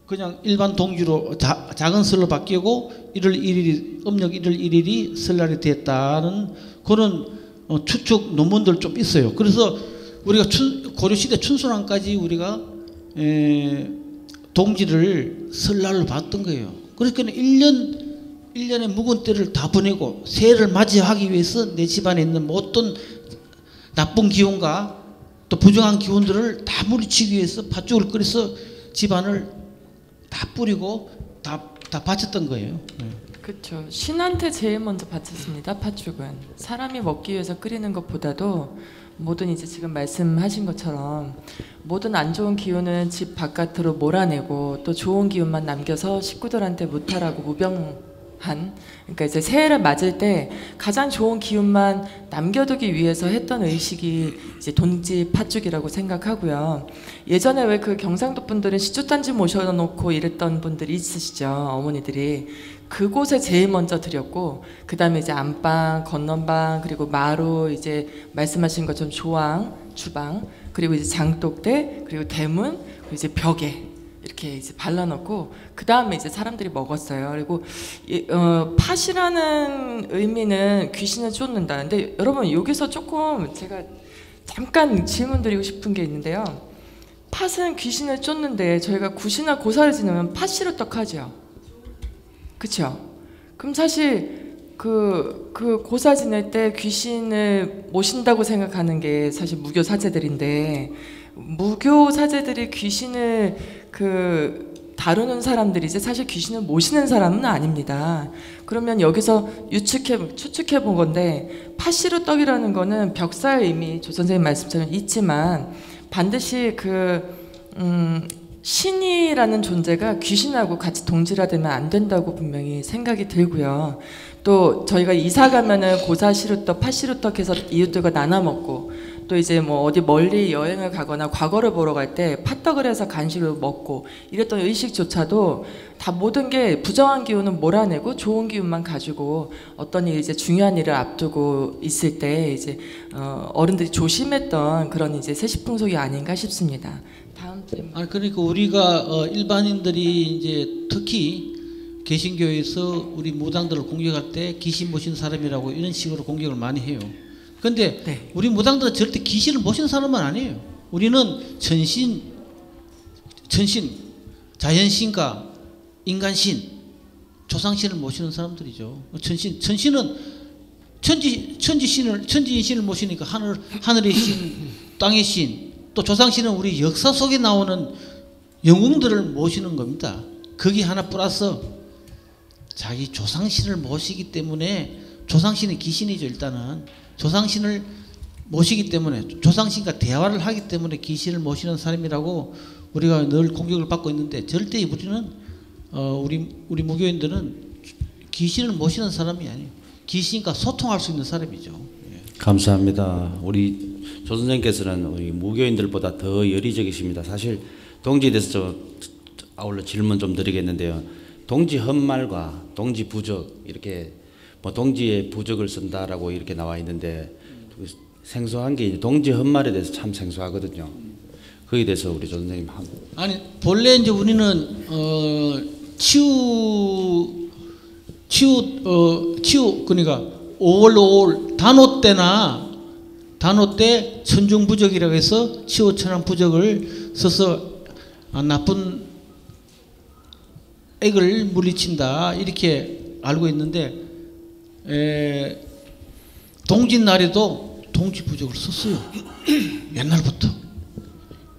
그냥 일반 동지로 작은 설로 바뀌고 1월 1일이 음력 1월 1일이 설날이 됐다는 그런 추측 논문들 좀 있어요. 그래서 우리가 고려시대 춘순왕까지 우리가 동지를 설날로 봤던 거예요. 그러니까 1년의 묵은 때를 다 보내고 새해를 맞이하기 위해서 내 집안에 있는 모든 나쁜 기운과 또 부정한 기운들을 다 물리치기 위해서 팥죽을 끓여서 집안을 다 뿌리고 다 바쳤던 거예요. 그렇죠. 신한테 제일 먼저 바쳤습니다. 팥죽은 사람이 먹기 위해서 끓이는 것보다도 모든 이제 지금 말씀하신 것처럼 모든 안 좋은 기운은 집 바깥으로 몰아내고 또 좋은 기운만 남겨서 식구들한테 무탈하고 무병 그러니까 이제 새해를 맞을 때 가장 좋은 기운만 남겨두기 위해서 했던 의식이 이제 동지 팥죽이라고 생각하고요. 예전에 왜 그 경상도 분들은 시주단지 모셔놓고 이랬던 분들이 있으시죠, 어머니들이. 그곳에 제일 먼저 드렸고, 그 다음에 이제 안방, 건넌방, 그리고 마루, 이제 말씀하신 것처럼 조왕, 주방, 그리고 이제 장독대, 그리고 대문, 그리고 이제 벽에 이렇게 이제 발라놓고, 그 다음에 이제 사람들이 먹었어요. 그리고 팥이라는 의미는 귀신을 쫓는다. 근데 여러분, 여기서 조금 제가 잠깐 질문드리고 싶은 게 있는데요. 팥은 귀신을 쫓는데 저희가 굿이나 고사를 지내면 팥씨로 떡하죠. 그쵸? 그럼 사실 그 고사 지낼 때 귀신을 모신다고 생각하는 게 사실 무교 사제들인데, 무교 사제들이 귀신을 다루는 사람들이지 사실 귀신을 모시는 사람은 아닙니다. 그러면 여기서 추측해 본 건데, 팥씨로 떡이라는 거는 벽사의 의미, 조 선생님 말씀처럼 있지만 반드시 신이라는 존재가 귀신하고 같이 동질화되면 안 된다고 분명히 생각이 들고요. 또 저희가 이사 가면은 고사시루떡, 팥시루떡 해서 이웃들과 나눠 먹고, 또 이제 뭐 어디 멀리 여행을 가거나 과거를 보러 갈 때 팥떡을 해서 간식을 먹고 이랬던 의식조차도 다 모든 게 부정한 기운은 몰아내고 좋은 기운만 가지고 어떤 일이 이제 중요한 일을 앞두고 있을 때 이제 어른들이 조심했던 그런 이제 세시풍속이 아닌가 싶습니다. 다음 질문. 그러니까 우리가 일반인들이 이제 특히 개신교에서 우리 무당들을 공격할 때 귀신 모신 사람이라고 이런 식으로 공격을 많이 해요. 근데 네. 우리 무당들은 절대 귀신을 모시는 사람은 아니에요. 우리는 천신, 자연신과 인간신, 조상신을 모시는 사람들이죠. 천신은 천지신을 모시니까 하늘의 신, 땅의 신, 또 조상신은 우리 역사 속에 나오는 영웅들을 모시는 겁니다. 거기 하나 플러스 자기 조상신을 모시기 때문에, 조상신이 귀신이죠. 일단은 조상신을 모시기 때문에, 조상신과 대화를 하기 때문에 귀신을 모시는 사람이라고 우리가 늘 공격을 받고 있는데, 절대 우리는 우리 무교인들은 귀신을 모시는 사람이 아니에요. 귀신과 소통할 수 있는 사람이죠. 예. 감사합니다. 우리 조 선생님께서는 우리 무교인들보다 더 열의적이십니다. 사실 동지에 대해서 아울러 질문 좀 드리겠는데요. 동지 헛말과 동지 부적, 이렇게 뭐 동지의 부적을 쓴다라고 이렇게 나와 있는데, 생소한 게 동지 헛말에 대해서 참 생소하거든요. 거기에 대해서 우리 조 선생님 아니, 본래 이제 우리는 치유 그러니까 5월 5월 단오 때 천중부적이라고 해서 치유천왕 부적을 써서 나쁜 액을 물리친다, 이렇게 알고 있는데, 동짓날에도 동지부적을 썼어요. 옛날부터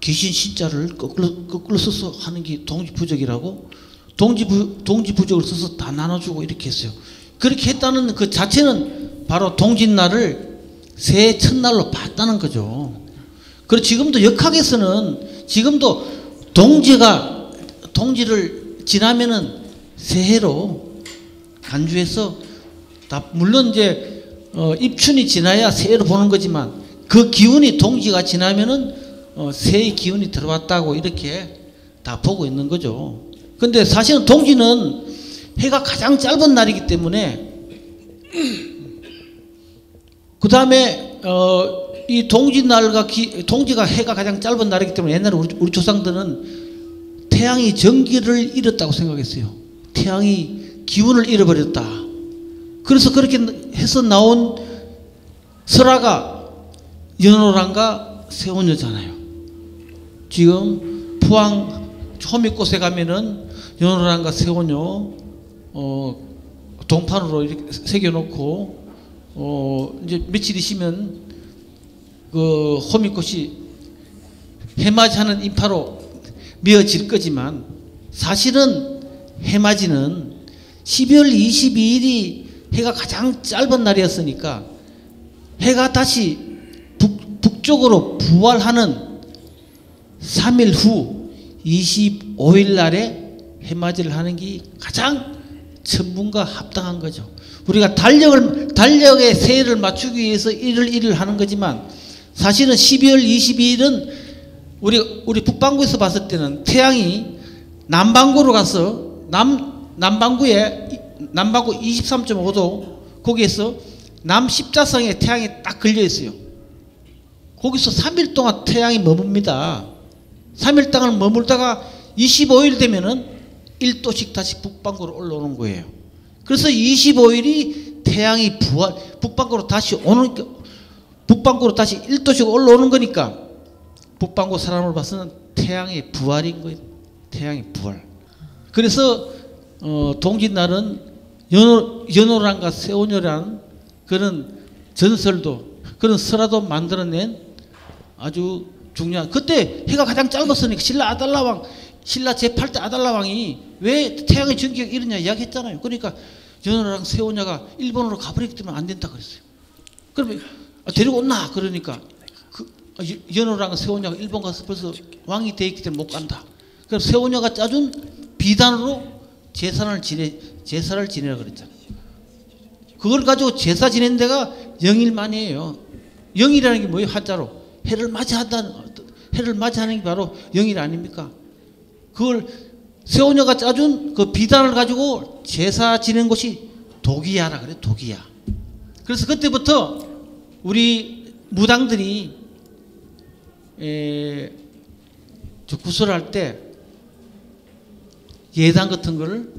귀신 신자를 거꾸로 써서 하는 게 동지부적이라고, 동지부적을 써서 다 나눠주고 이렇게 했어요. 그렇게 했다는 그 자체는 바로 동짓날을 새해 첫날로 봤다는 거죠. 그리고 지금도 역학에서는 지금도 동지를 지나면은 새해로 간주해서 다, 물론 이제 입춘이 지나야 새해로 보는 거지만, 그 기운이 동지가 지나면은 새의 기운이 들어왔다고 이렇게 다 보고 있는 거죠. 근데 사실은 동지는 해가 가장 짧은 날이기 때문에, 그 다음에 이 동지날과 동지가 해가 가장 짧은 날이기 때문에, 옛날에 우리 조상들은 태양이 정기를 잃었다고 생각했어요. 태양이 기운을 잃어버렸다. 그래서 그렇게 해서 나온 설화가 연호랑과 세원녀잖아요. 지금 포항 호미꽃에 가면은 연호랑과 세원녀 동판으로 이렇게 새겨놓고, 이제 며칠 있으면 그 호미꽃이 해맞이하는 인파로 미어질 거지만, 사실은 해맞이는 12월 22일이 해가 가장 짧은 날이었으니까, 해가 다시 북쪽으로 부활하는 3일 후 25일 날에 해맞이를 하는 게 가장 천문과 합당한 거죠. 우리가 달력의 세를 맞추기 위해서 1을 하는 거지만 사실은 12월 22일은 우리 북반구에서 봤을 때는 태양이 남반구로 가서 남반구 23.5도 거기에서 남십자성에 태양이 딱 걸려 있어요. 거기서 3일 동안 태양이 머뭅니다. 3일 동안 머물다가 25일 되면은 1도씩 다시 북반구로 올라오는 거예요. 그래서 25일이 태양이 북반구로 다시 1도씩 올라오는 거니까 북반구 사람을 봐서는 태양의 부활인 거예요. 태양의 부활. 그래서 동짓날은 연호랑과 세오녀라는 그런 전설도 그런 설화도 만들어낸 아주 중요한, 그때 해가 가장 짧았으니까 신라 제8대 아달라왕이 왜 태양의 전기가 이러냐 이야기했잖아요. 그러니까 연호랑 세오녀가 일본으로 가버리기 때문에 안 된다 그랬어요. 그러면 데리고 온나 그러니까 연호랑 세오녀가 일본 가서 벌써 왕이 돼 있기 때문에 못 간다. 그래서 세오녀가 짜준 비단으로 제사를 지내라 그랬잖아요. 그걸 가지고 제사 지낸 데가 영일만이에요. 영일이라는 게 뭐예요? 한자로 해를 맞이하는 게 바로 영일 아닙니까? 그걸 세오녀가 짜준 그 비단을 가지고 제사 지낸 곳이 도기야라 그래. 도기야. 그래서 그때부터 우리 무당들이 구설할 때 예당 같은 거를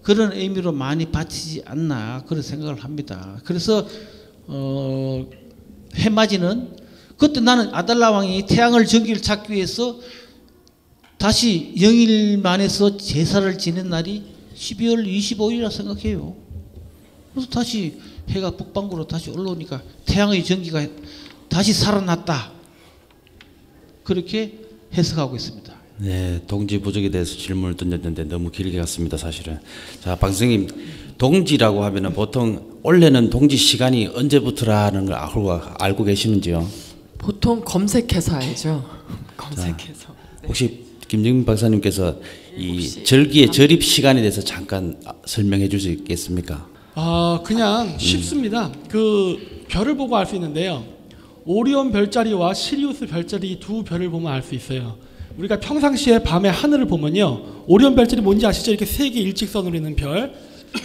그런 의미로 많이 바치지 않나 그런 생각을 합니다. 그래서 해맞이는 그때 나는 아달라 왕이 태양을 전기를 찾기 위해서 다시 영일만에서 제사를 지낸 날이 12월 25일이라 생각해요. 그래서 다시 해가 북반구로 다시 올라오니까 태양의 전기가 다시 살아났다. 그렇게 해석하고 있습니다. 네, 동지 부적에 대해서 질문을 던졌는데 너무 길게 갔습니다, 사실은. 자, 박 선생님, 동지라고 하면은 보통 원래는 동지 시간이 언제부터라는 걸 알고 계시는지요? 보통 검색해서 알죠. 검색해서. 네. 혹시 김정민 박사님께서 이 절기의 절입 시간에 대해서 잠깐 설명해 줄 수 있겠습니까? 그냥 쉽습니다. 그 별을 보고 알 수 있는데요. 오리온 별자리와 시리우스 별자리 두 별을 보면 알 수 있어요. 우리가 평상시에 밤에 하늘을 보면요, 오리온 별자리 뭔지 아시죠? 이렇게 세 개 일직선으로 있는 별,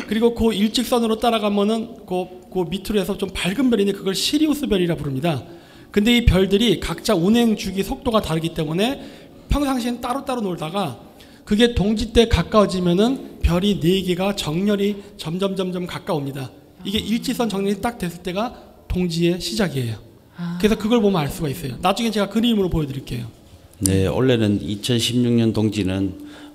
그리고 그 일직선으로 따라가면은 그 밑으로 해서 좀 밝은 별인데 그걸 시리우스 별이라 부릅니다. 근데 이 별들이 각자 운행 주기 속도가 다르기 때문에 평상시엔 따로따로 놀다가 그게 동지 때 가까워지면은 별이 4개가 정렬이 점점 가까웁니다. 이게 일직선 정렬이 딱 됐을 때가 동지의 시작이에요. 그래서 그걸 보면 알 수가 있어요. 나중에 제가 그림으로 보여드릴게요. 네, 원래는 2016년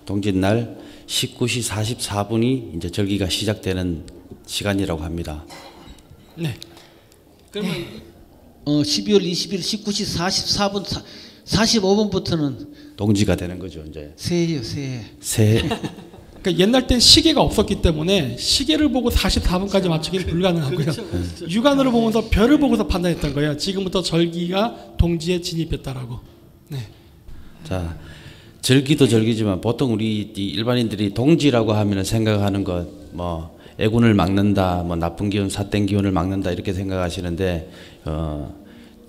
동짓날 19시 44분이 이제 절기가 시작되는 시간이라고 합니다. 네. 그러면 12월 20일 19시 44분 45분부터는 동지가 되는 거죠, 이제. 새해요, 새해. 그러니까 옛날 땐 시계가 없었기 때문에 시계를 보고 44분까지 맞추기는 불가능하고요. 그렇죠. 육안으로 보면서 별을 보고서 판단했던 거예요. 지금부터 절기가 동지에 진입했다라고. 네. 자, 절기도 절기지만 보통 우리 일반인들이 동지라고 하면 생각하는 것, 뭐 애군을 막는다, 뭐 나쁜 기운, 삿된 기운을 막는다 이렇게 생각하시는데,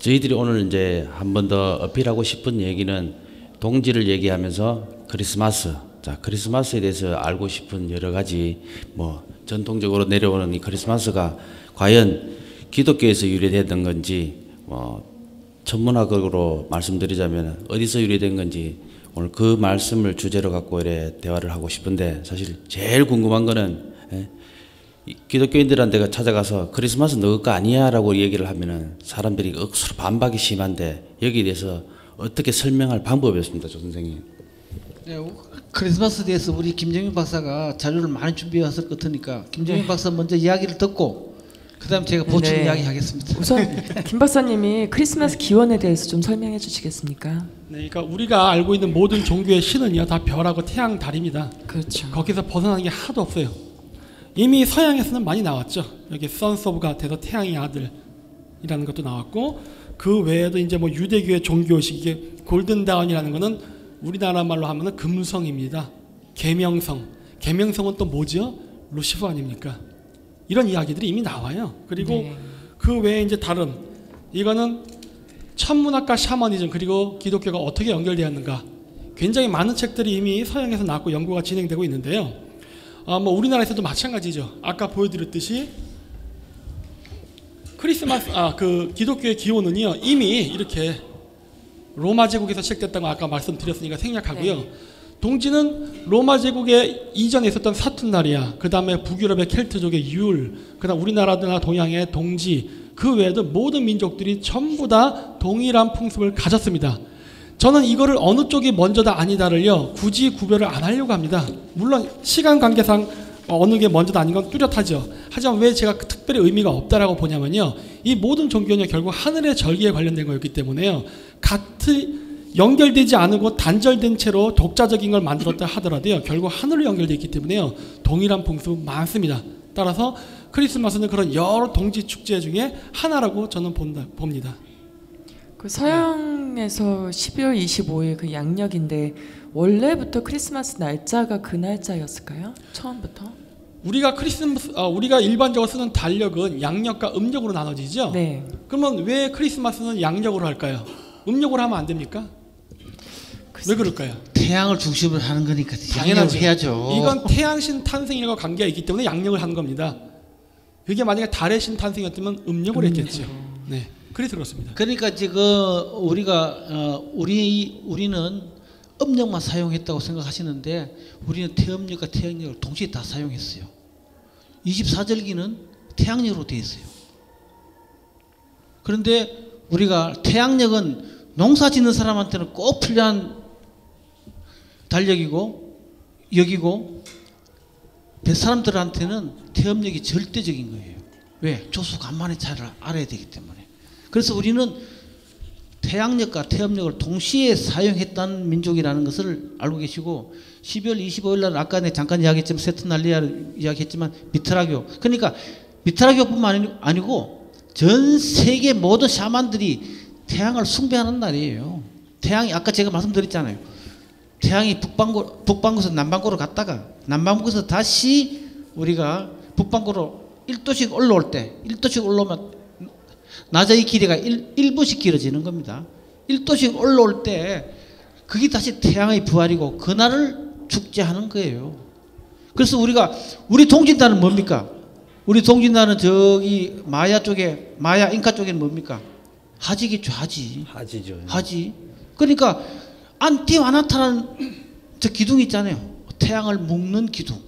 저희들이 오늘 이제 한 번 더 어필하고 싶은 얘기는 동지를 얘기하면서 크리스마스, 자, 크리스마스에 대해서 알고 싶은 여러 가지 뭐 전통적으로 내려오는 이 크리스마스가 과연 기독교에서 유래됐던 건지, 뭐 천문학으로 말씀드리자면 어디서 유래된 건지 오늘 그 말씀을 주제로 갖고 이래 대화를 하고 싶은데, 사실 제일 궁금한 거는 기독교인들한테 찾아가서 크리스마스 너 거 아니야 라고 얘기를 하면은 사람들이 억수로 반박이 심한데, 여기에 대해서 어떻게 설명할 방법이 없습니다, 조 선생님. 네, 크리스마스에 대해서 우리 김정민 박사가 자료를 많이 준비해 왔을 것 같으니까 김정민 박사 먼저 이야기를 듣고 그다음 제가 보충 이야기 하겠습니다. 우선 김 박사님이 크리스마스 기원에 대해서 좀 설명해 주시겠습니까? 네, 그러니까 우리가 알고 있는 모든 종교의 신은요 다 별하고 태양, 달입니다. 그렇죠. 거기서 벗어나는 게 하나도 없어요. 이미 서양에서는 많이 나왔죠. 여기 Sons of God에서 태양의 아들이라는 것도 나왔고, 그 외에도 이제 뭐 유대교의 종교식, 이게 골든 다운이라는 거는 우리나라 말로 하면은 금성입니다. 계명성. 계명성은 또 뭐죠? 루시퍼 아닙니까? 이런 이야기들이 이미 나와요. 그리고 네. 그 외에 이제 다른 이거는 천문학과 샤머니즘 그리고 기독교가 어떻게 연결되었는가 굉장히 많은 책들이 이미 서양에서 나왔고 연구가 진행되고 있는데요. 뭐 우리나라에서도 마찬가지죠. 아까 보여드렸듯이 크리스마스 그 기독교의 기원은요 이미 이렇게 로마 제국에서 시작됐다고 아까 말씀드렸으니까 생략하고요. 네. 동지는 로마 제국에 이전에 있었던 사툰나리아, 그 다음에 북유럽의 켈트족의 율, 그 다음 우리나라나 동양의 동지, 그 외에도 모든 민족들이 전부 다 동일한 풍습을 가졌습니다. 저는 이거를 어느 쪽이 먼저다 아니다를요 굳이 구별을 안 하려고 합니다. 물론 시간 관계상 어느 게 먼저다 아닌 건 뚜렷하죠. 하지만 왜 제가 특별히 의미가 없다라고 보냐면요, 이 모든 종교는 결국 하늘의 절기에 관련된 거였기 때문에요, 같이 연결되지 않고 단절된 채로 독자적인 걸 만들었다 하더라도요 결국 하늘로 연결되어 있기 때문에요 동일한 풍습 많습니다. 따라서 크리스마스는 그런 여러 동지 축제 중에 하나라고 저는 봅니다. 그 서양에서 12월 25일 그 양력인데 원래부터 크리스마스 날짜가 그 날짜였을까요? 처음부터? 우리가 일반적으로 쓰는 달력은 양력과 음력으로 나눠지죠. 네. 그러면 왜 크리스마스는 양력으로 할까요? 음력으로 하면 안 됩니까? 왜 그럴까요? 태양을 중심으로 하는 거니까 양력을 당연하죠. 해야죠. 이건 태양신 탄생일과 관계가 있기 때문에 양력을 하는 겁니다. 그게 만약에 달의 신 탄생이었다면 음력을 했겠죠. 네, 그래서 그렇습니다. 그러니까 지금 우리는 음력만 사용했다고 생각하시는데 우리는 태음력과 태양력을 동시에 다 사용했어요. 24절기는 태양력으로 되어 있어요. 그런데 우리가 태양력은 농사 짓는 사람한테는 꼭 필요한 달력이고 여기고 사람들한테는 태음력이 절대적인 거예요. 왜? 조수간만의 차이를 알아야 되기 때문에. 그래서 우리는 태양력과 태음력을 동시에 사용했다는 민족이라는 것을 알고 계시고 12월 25일 날 아까 내가 잠깐 이야기했지만 세트날리아를 이야기했지만 미트라교, 그러니까 미트라교뿐만 아니고 전 세계 모든 샤만들이 태양을 숭배하는 날이에요. 태양이 아까 제가 말씀드렸잖아요. 태양이 북반구에서 남반구로 갔다가 남반구에서 다시 우리가 북반구로 1도씩 올라올 때 1도씩 올라오면 낮의 길이가 1분씩 길어지는 겁니다. 1도씩 올라올 때 그게 다시 태양의 부활이고 그날을 축제하는 거예요. 그래서 우리 동진단은 뭡니까? 우리 동진단은 저기 마야 잉카 쪽에는 뭡니까? 하지겠죠. 하지죠. 하지. 그러니까 안티와나타라는 저 기둥이 있잖아요. 태양을 묶는 기둥.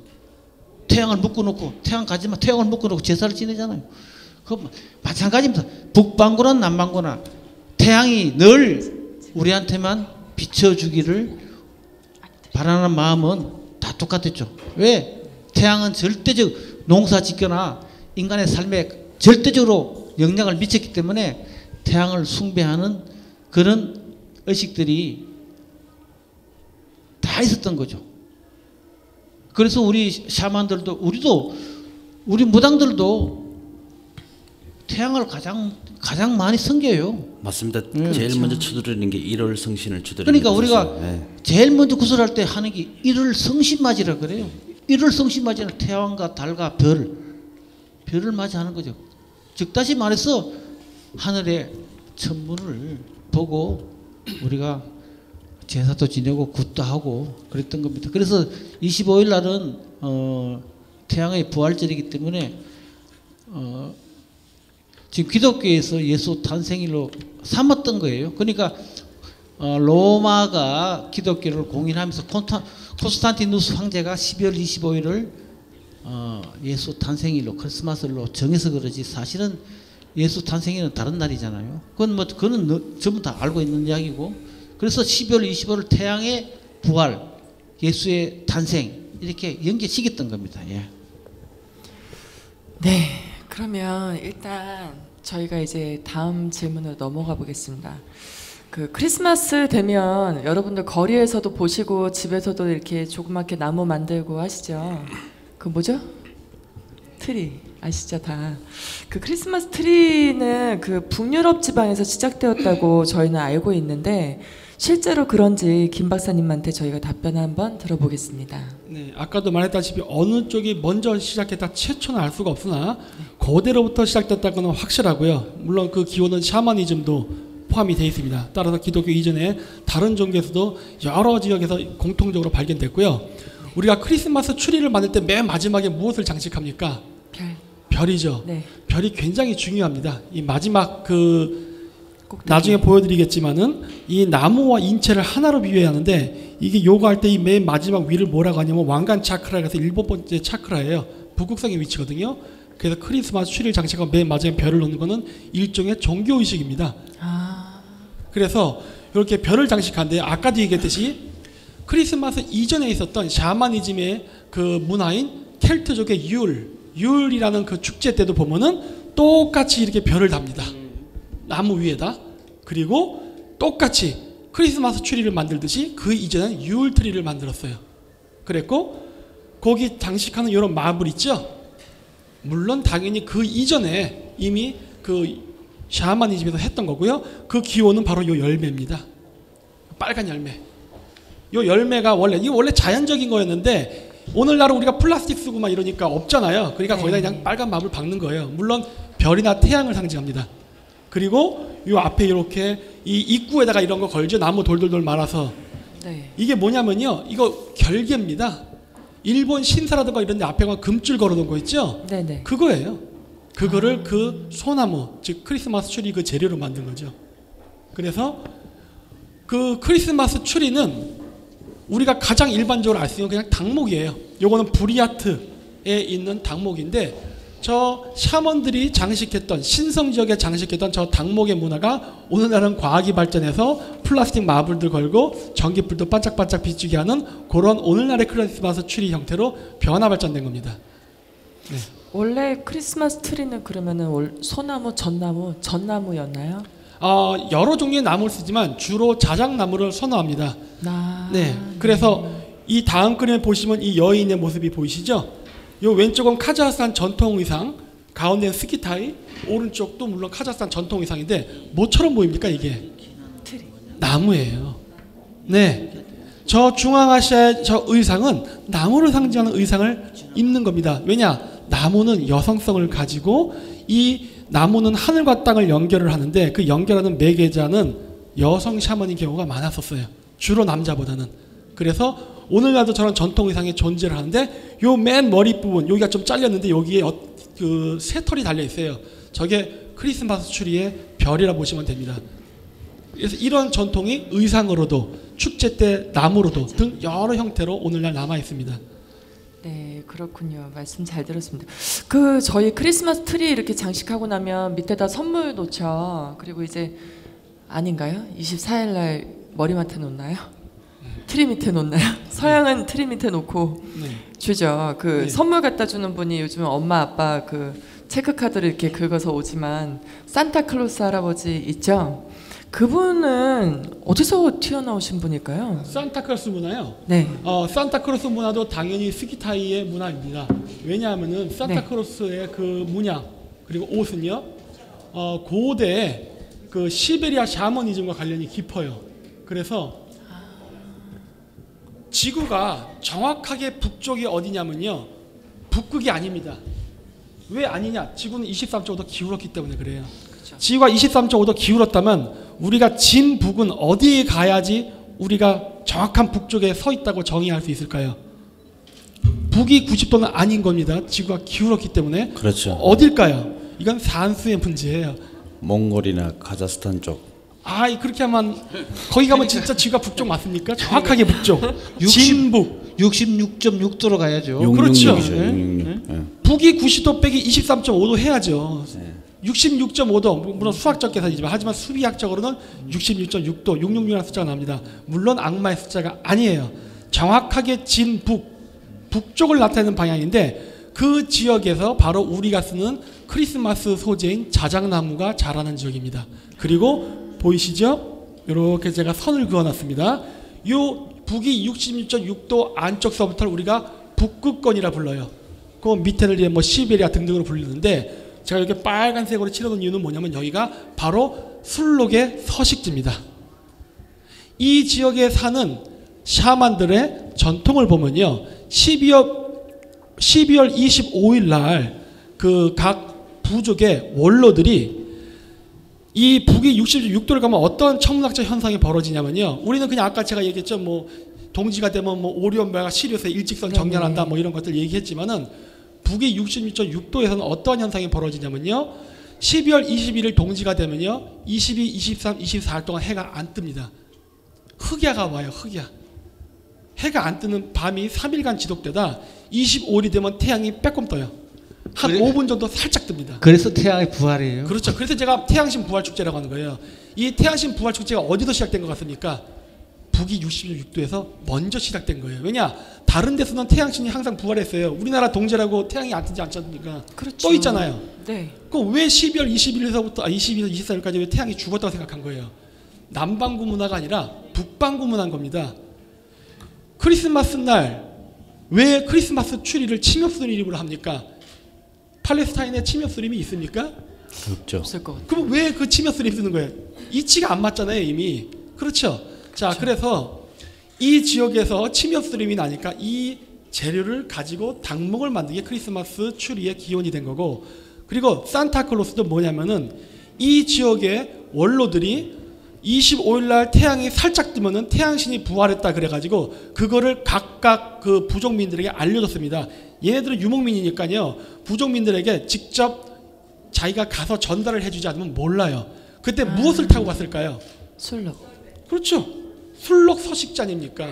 태양을 묶어놓고 태양 가지만 태양을 묶어놓고 제사를 지내잖아요. 그 마찬가지입니다. 북반구나 남반구나 태양이 늘 우리한테만 비춰주기를 바라는 마음은 다 똑같았죠. 왜? 태양은 절대적 농사 짓거나 인간의 삶에 절대적으로 영향을 미쳤기 때문에 태양을 숭배하는 그런 의식들이 다 있었던 거죠. 그래서 우리 샤만들도 우리 무당들도 태양을 가장 많이 섬겨요. 맞습니다. 제일 먼저 추드리는 게 일월 성신을 추드리는 그러니까 우리가 네. 제일 먼저 구슬할 때 하는 게 일월 성신맞이라 그래요. 일월 성신맞이는 태양과 달과 별을 맞이하는 거죠. 즉 다시 말해서 하늘의 천문을 보고 우리가 제사도 지내고 굿도 하고 그랬던 겁니다. 그래서 25일 날은 태양의 부활절이기 때문에 지금 기독교에서 예수 탄생일로 삼았던 거예요. 그러니까 로마가 기독교를 공인하면서 콘스탄티누스 황제가 12월 25일을 예수 탄생일로 크리스마스로 정해서 그러지 사실은 예수 탄생일은 다른 날이잖아요. 그거는 전부 다 알고 있는 이야기고, 그래서 12월 25일 태양의 부활, 예수의 탄생 이렇게 연계시켰던 겁니다. 예. 네, 그러면 일단 저희가 이제 다음 질문으로 넘어가 보겠습니다. 그 크리스마스 되면 여러분들 거리에서도 보시고 집에서도 이렇게 조그맣게 나무 만들고 하시죠? 그 뭐죠? 트리 아시죠 다. 그 크리스마스 트리는 그 북유럽 지방에서 시작되었다고 저희는 알고 있는데 실제로 그런지 김 박사님한테 저희가 답변 한번 들어보겠습니다. 네, 아까도 말했다시피 어느 쪽이 먼저 시작했다 최초는 알 수가 없으나 고대로부터 시작됐다고는 확실하고요. 물론 그 기원은 샤머니즘도 포함이 되어 있습니다. 따라서 기독교 이전에 다른 종교에서도 여러 지역에서 공통적으로 발견됐고요. 우리가 크리스마스 추리를 만들 때 맨 마지막에 무엇을 장식합니까? 별이죠. 네. 별이 굉장히 중요합니다. 이 마지막 그 꼭대기. 나중에 보여드리겠지만은 이 나무와 인체를 하나로 비유하는데 이게 요거 할 때 이 맨 마지막 위를 뭐라고 하냐면 왕관 차크라고 해서 7번째 차크라예요. 북극성의 위치거든요. 그래서 크리스마스 추리를 장식하고 맨 마지막에 별을 놓는 거는 일종의 종교의식입니다. 그래서 이렇게 별을 장식하는데 아까도 얘기했듯이 크리스마스 이전에 있었던 샤머니즘의 그 문화인 켈트족의 율이라는 그 축제 때도 보면은 똑같이 이렇게 별을 답니다. 나무 위에다. 그리고 똑같이 크리스마스 추리를 만들듯이 그 이전엔 율 트리를 만들었어요. 그랬고 거기 장식하는 이런 마블 있죠? 물론 당연히 그 이전에 이미 그 샤머니즘에서 했던 거고요. 그 기원은 바로 요 열매입니다. 빨간 열매. 요 열매가 이게 원래 자연적인 거였는데 오늘날은 우리가 플라스틱 쓰고 막 이러니까 없잖아요. 그러니까 거기다 그냥 빨간 마블 박는 거예요. 물론 별이나 태양을 상징합니다. 그리고 요 앞에 이렇게 이 입구에다가 이런 거 걸죠. 나무 돌돌돌 말아서. 네. 이게 뭐냐면요. 이거 결계입니다. 일본 신사라든가 이런 데 앞에 금줄 걸어놓은 거 있죠? 네네. 그거예요. 그거를 그 소나무, 즉 크리스마스 추리 그 재료로 만든 거죠. 그래서 그 크리스마스 추리는 우리가 가장 일반적으로 알 수 있는 그냥 당목이에요. 요거는 부리아트에 있는 당목인데 저 샤먼들이 장식했던 신성 지역에 장식했던 저 당목의 문화가 오늘날은 과학이 발전해서 플라스틱 마블들 걸고 전기불도 반짝반짝 비추게 하는 그런 오늘날의 크리스마스 추리 형태로 변화 발전된 겁니다. 네. 원래 크리스마스 트리는 그러면은 소나무, 전나무였나요? 여러 종류의 나무를 쓰지만 주로 자작나무를 선호합니다. 네. 그래서 이 다음 그림에 보시면 이 여인의 모습이 보이시죠? 요 왼쪽은 카자흐스탄 전통 의상, 가운데는 스키타이, 오른쪽도 물론 카자흐스탄 전통 의상인데 뭐처럼 보입니까 이게? 나무예요. 네. 저 중앙아시아의 저 의상은 나무를 상징하는 의상을 입는 겁니다. 왜냐? 나무는 여성성을 가지고 이 나무는 하늘과 땅을 연결을 하는데 그 연결하는 매개자는 여성 샤먼인 경우가 많았었어요. 주로 남자보다는. 그래서 오늘날도 저런 전통 의상이 존재를 하는데 요 맨 머리 부분 여기가 좀 잘렸는데 여기에 그 새털이 달려 있어요. 저게 크리스마스 추리의 별이라 보시면 됩니다. 그래서 이런 전통이 의상으로도 축제 때 나무로도 등 여러 형태로 오늘날 남아 있습니다. 네, 그렇군요. 말씀 잘 들었습니다. 저희 크리스마스 트리 이렇게 장식하고 나면 밑에다 선물 놓죠. 그리고 이제 아닌가요? 24일 날 머리맡에 놓나요? 트리 밑에 놓나요? 서양은 트리 밑에 놓고 주죠. 네. 선물 갖다 주는 분이 요즘 엄마 아빠 체크카드를 이렇게 긁어서 오지만 산타클로스 할아버지 있죠? 그분은 어디서 튀어나오신 분일까요? 산타클로스 문화요? 네. 산타클로스 문화도 당연히 스키타이의 문화입니다. 왜냐하면은 산타클로스의 그 문양 그리고 옷은요, 고대 그 시베리아 샤머니즘과 관련이 깊어요. 그래서 지구가 정확하게 북쪽이 어디냐면요, 북극이 아닙니다. 왜 아니냐? 지구는 23.5도 기울었기 때문에 그래요. 그렇죠. 지구가 23.5도 기울었다면 우리가 진북은 어디에 가야지 우리가 정확한 북쪽에 서 있다고 정의할 수 있을까요? 북이 90도는 아닌 겁니다. 지구가 기울었기 때문에. 그렇죠. 어딜까요? 이건 산수의 문제예요. 몽골이나 카자흐스탄 쪽. 그렇게 하면 거기 가면 진짜 지구가 북쪽 맞습니까? 정확하게 북쪽. 진북. 66.6도로 가야죠. 그렇죠. 666이죠. 네. 666. 네. 북이 90도 빼기 23.5도 해야죠. 네. 66.5도, 물론 수학적 계산이지만, 하지만 수비학적으로는 66.6도, 666이라는 숫자가 나옵니다. 물론 악마의 숫자가 아니에요. 정확하게 북쪽을 나타내는 방향인데 그 지역에서 바로 우리가 쓰는 크리스마스 소재인 자작나무가 자라는 지역입니다. 그리고 보이시죠? 이렇게 제가 선을 그어놨습니다. 요 북이 66.6도 안쪽서부터 우리가 북극권이라 불러요. 그 밑에를 이제 시베리아 등등으로 불리는데, 제가 이렇게 빨간색으로 칠해놓은 이유는 뭐냐면 여기가 바로 술록의 서식지입니다. 이 지역에 사는 샤만들의 전통을 보면요. 12월 25일 날 그 각 부족의 원로들이 이 북위 66도를 가면 어떤 천문학적 현상이 벌어지냐면요. 우리는 그냥 아까 제가 얘기했죠. 뭐 동지가 되면 뭐 오리온별과 시리우스의 일직선 정렬한다 뭐 이런 것들 얘기했지만은 북위 66.6도에서는 어떤 현상이 벌어지냐면요. 12월 21일 동지가 되면요. 22, 23, 24일 동안 해가 안 뜹니다. 흑야가 와요. 흑야. 해가 안 뜨는 밤이 3일간 지속되다 25일이 되면 태양이 빼꼼 떠요. 한 5분 정도 살짝 뜹니다. 그래서 태양의 부활이에요. 그렇죠. 그래서 제가 태양신 부활 축제라고 하는 거예요. 이 태양신 부활 축제가 어디서 시작된 것 같습니까? 북위 66도에서 먼저 시작된 거예요. 왜냐? 다른 데서는 태양신이 항상 부활했어요. 우리나라 동지라고 태양이 안 뜨지 않지 않습니까? 그렇죠. 떠 있잖아요. 네. 그럼 왜 12월 21일서부터 22일, 24일까지 왜 태양이 죽었다고 생각한 거예요? 남반구 문화가 아니라 북반구 문화인 겁니다. 크리스마스 날 왜 크리스마스 추리를 침엽수림으로 합니까? 팔레스타인에 침엽수림이 있습니까? 없죠. 없을 것 같아요. 그럼 왜 그 침엽수림 쓰는 거예요? 이치가 안 맞잖아요, 이미. 그렇죠. 자, 그렇죠. 그래서 이 지역에서 침엽수림이 나니까 이 재료를 가지고 당목을 만든 게 크리스마스 추리의 기원이 된 거고, 그리고 산타클로스도 뭐냐면은 이 지역의 원로들이 25일 날 태양이 살짝 뜨면은 태양신이 부활했다 그래가지고 그거를 각각 그 부족민들에게 알려줬습니다. 얘네들은 유목민이니까요. 부족민들에게 직접 자기가 가서 전달을 해주지 않으면 몰라요. 그때 무엇을 타고 갔을까요? 술록. 그렇죠. 술록 서식지 아닙니까?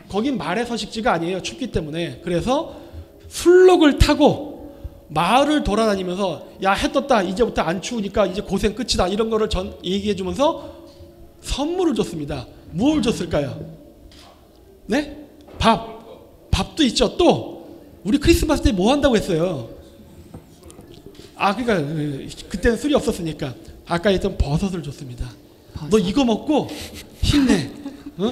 거긴 말의 서식지가 아니에요. 춥기 때문에. 그래서 술록을 타고 마을을 돌아다니면서 야, 해 떴다. 이제부터 안 추우니까 이제 고생 끝이다. 이런 거를 얘기해 주면서 선물을 줬습니다. 뭘 줬을까요? 네? 밥도 있죠. 또 우리 크리스마스 때 뭐 한다고 했어요? 아, 그러니까 그때는 술이 없었으니까 아까 했던 버섯을 줬습니다. 버섯. 너 이거 먹고 힘내.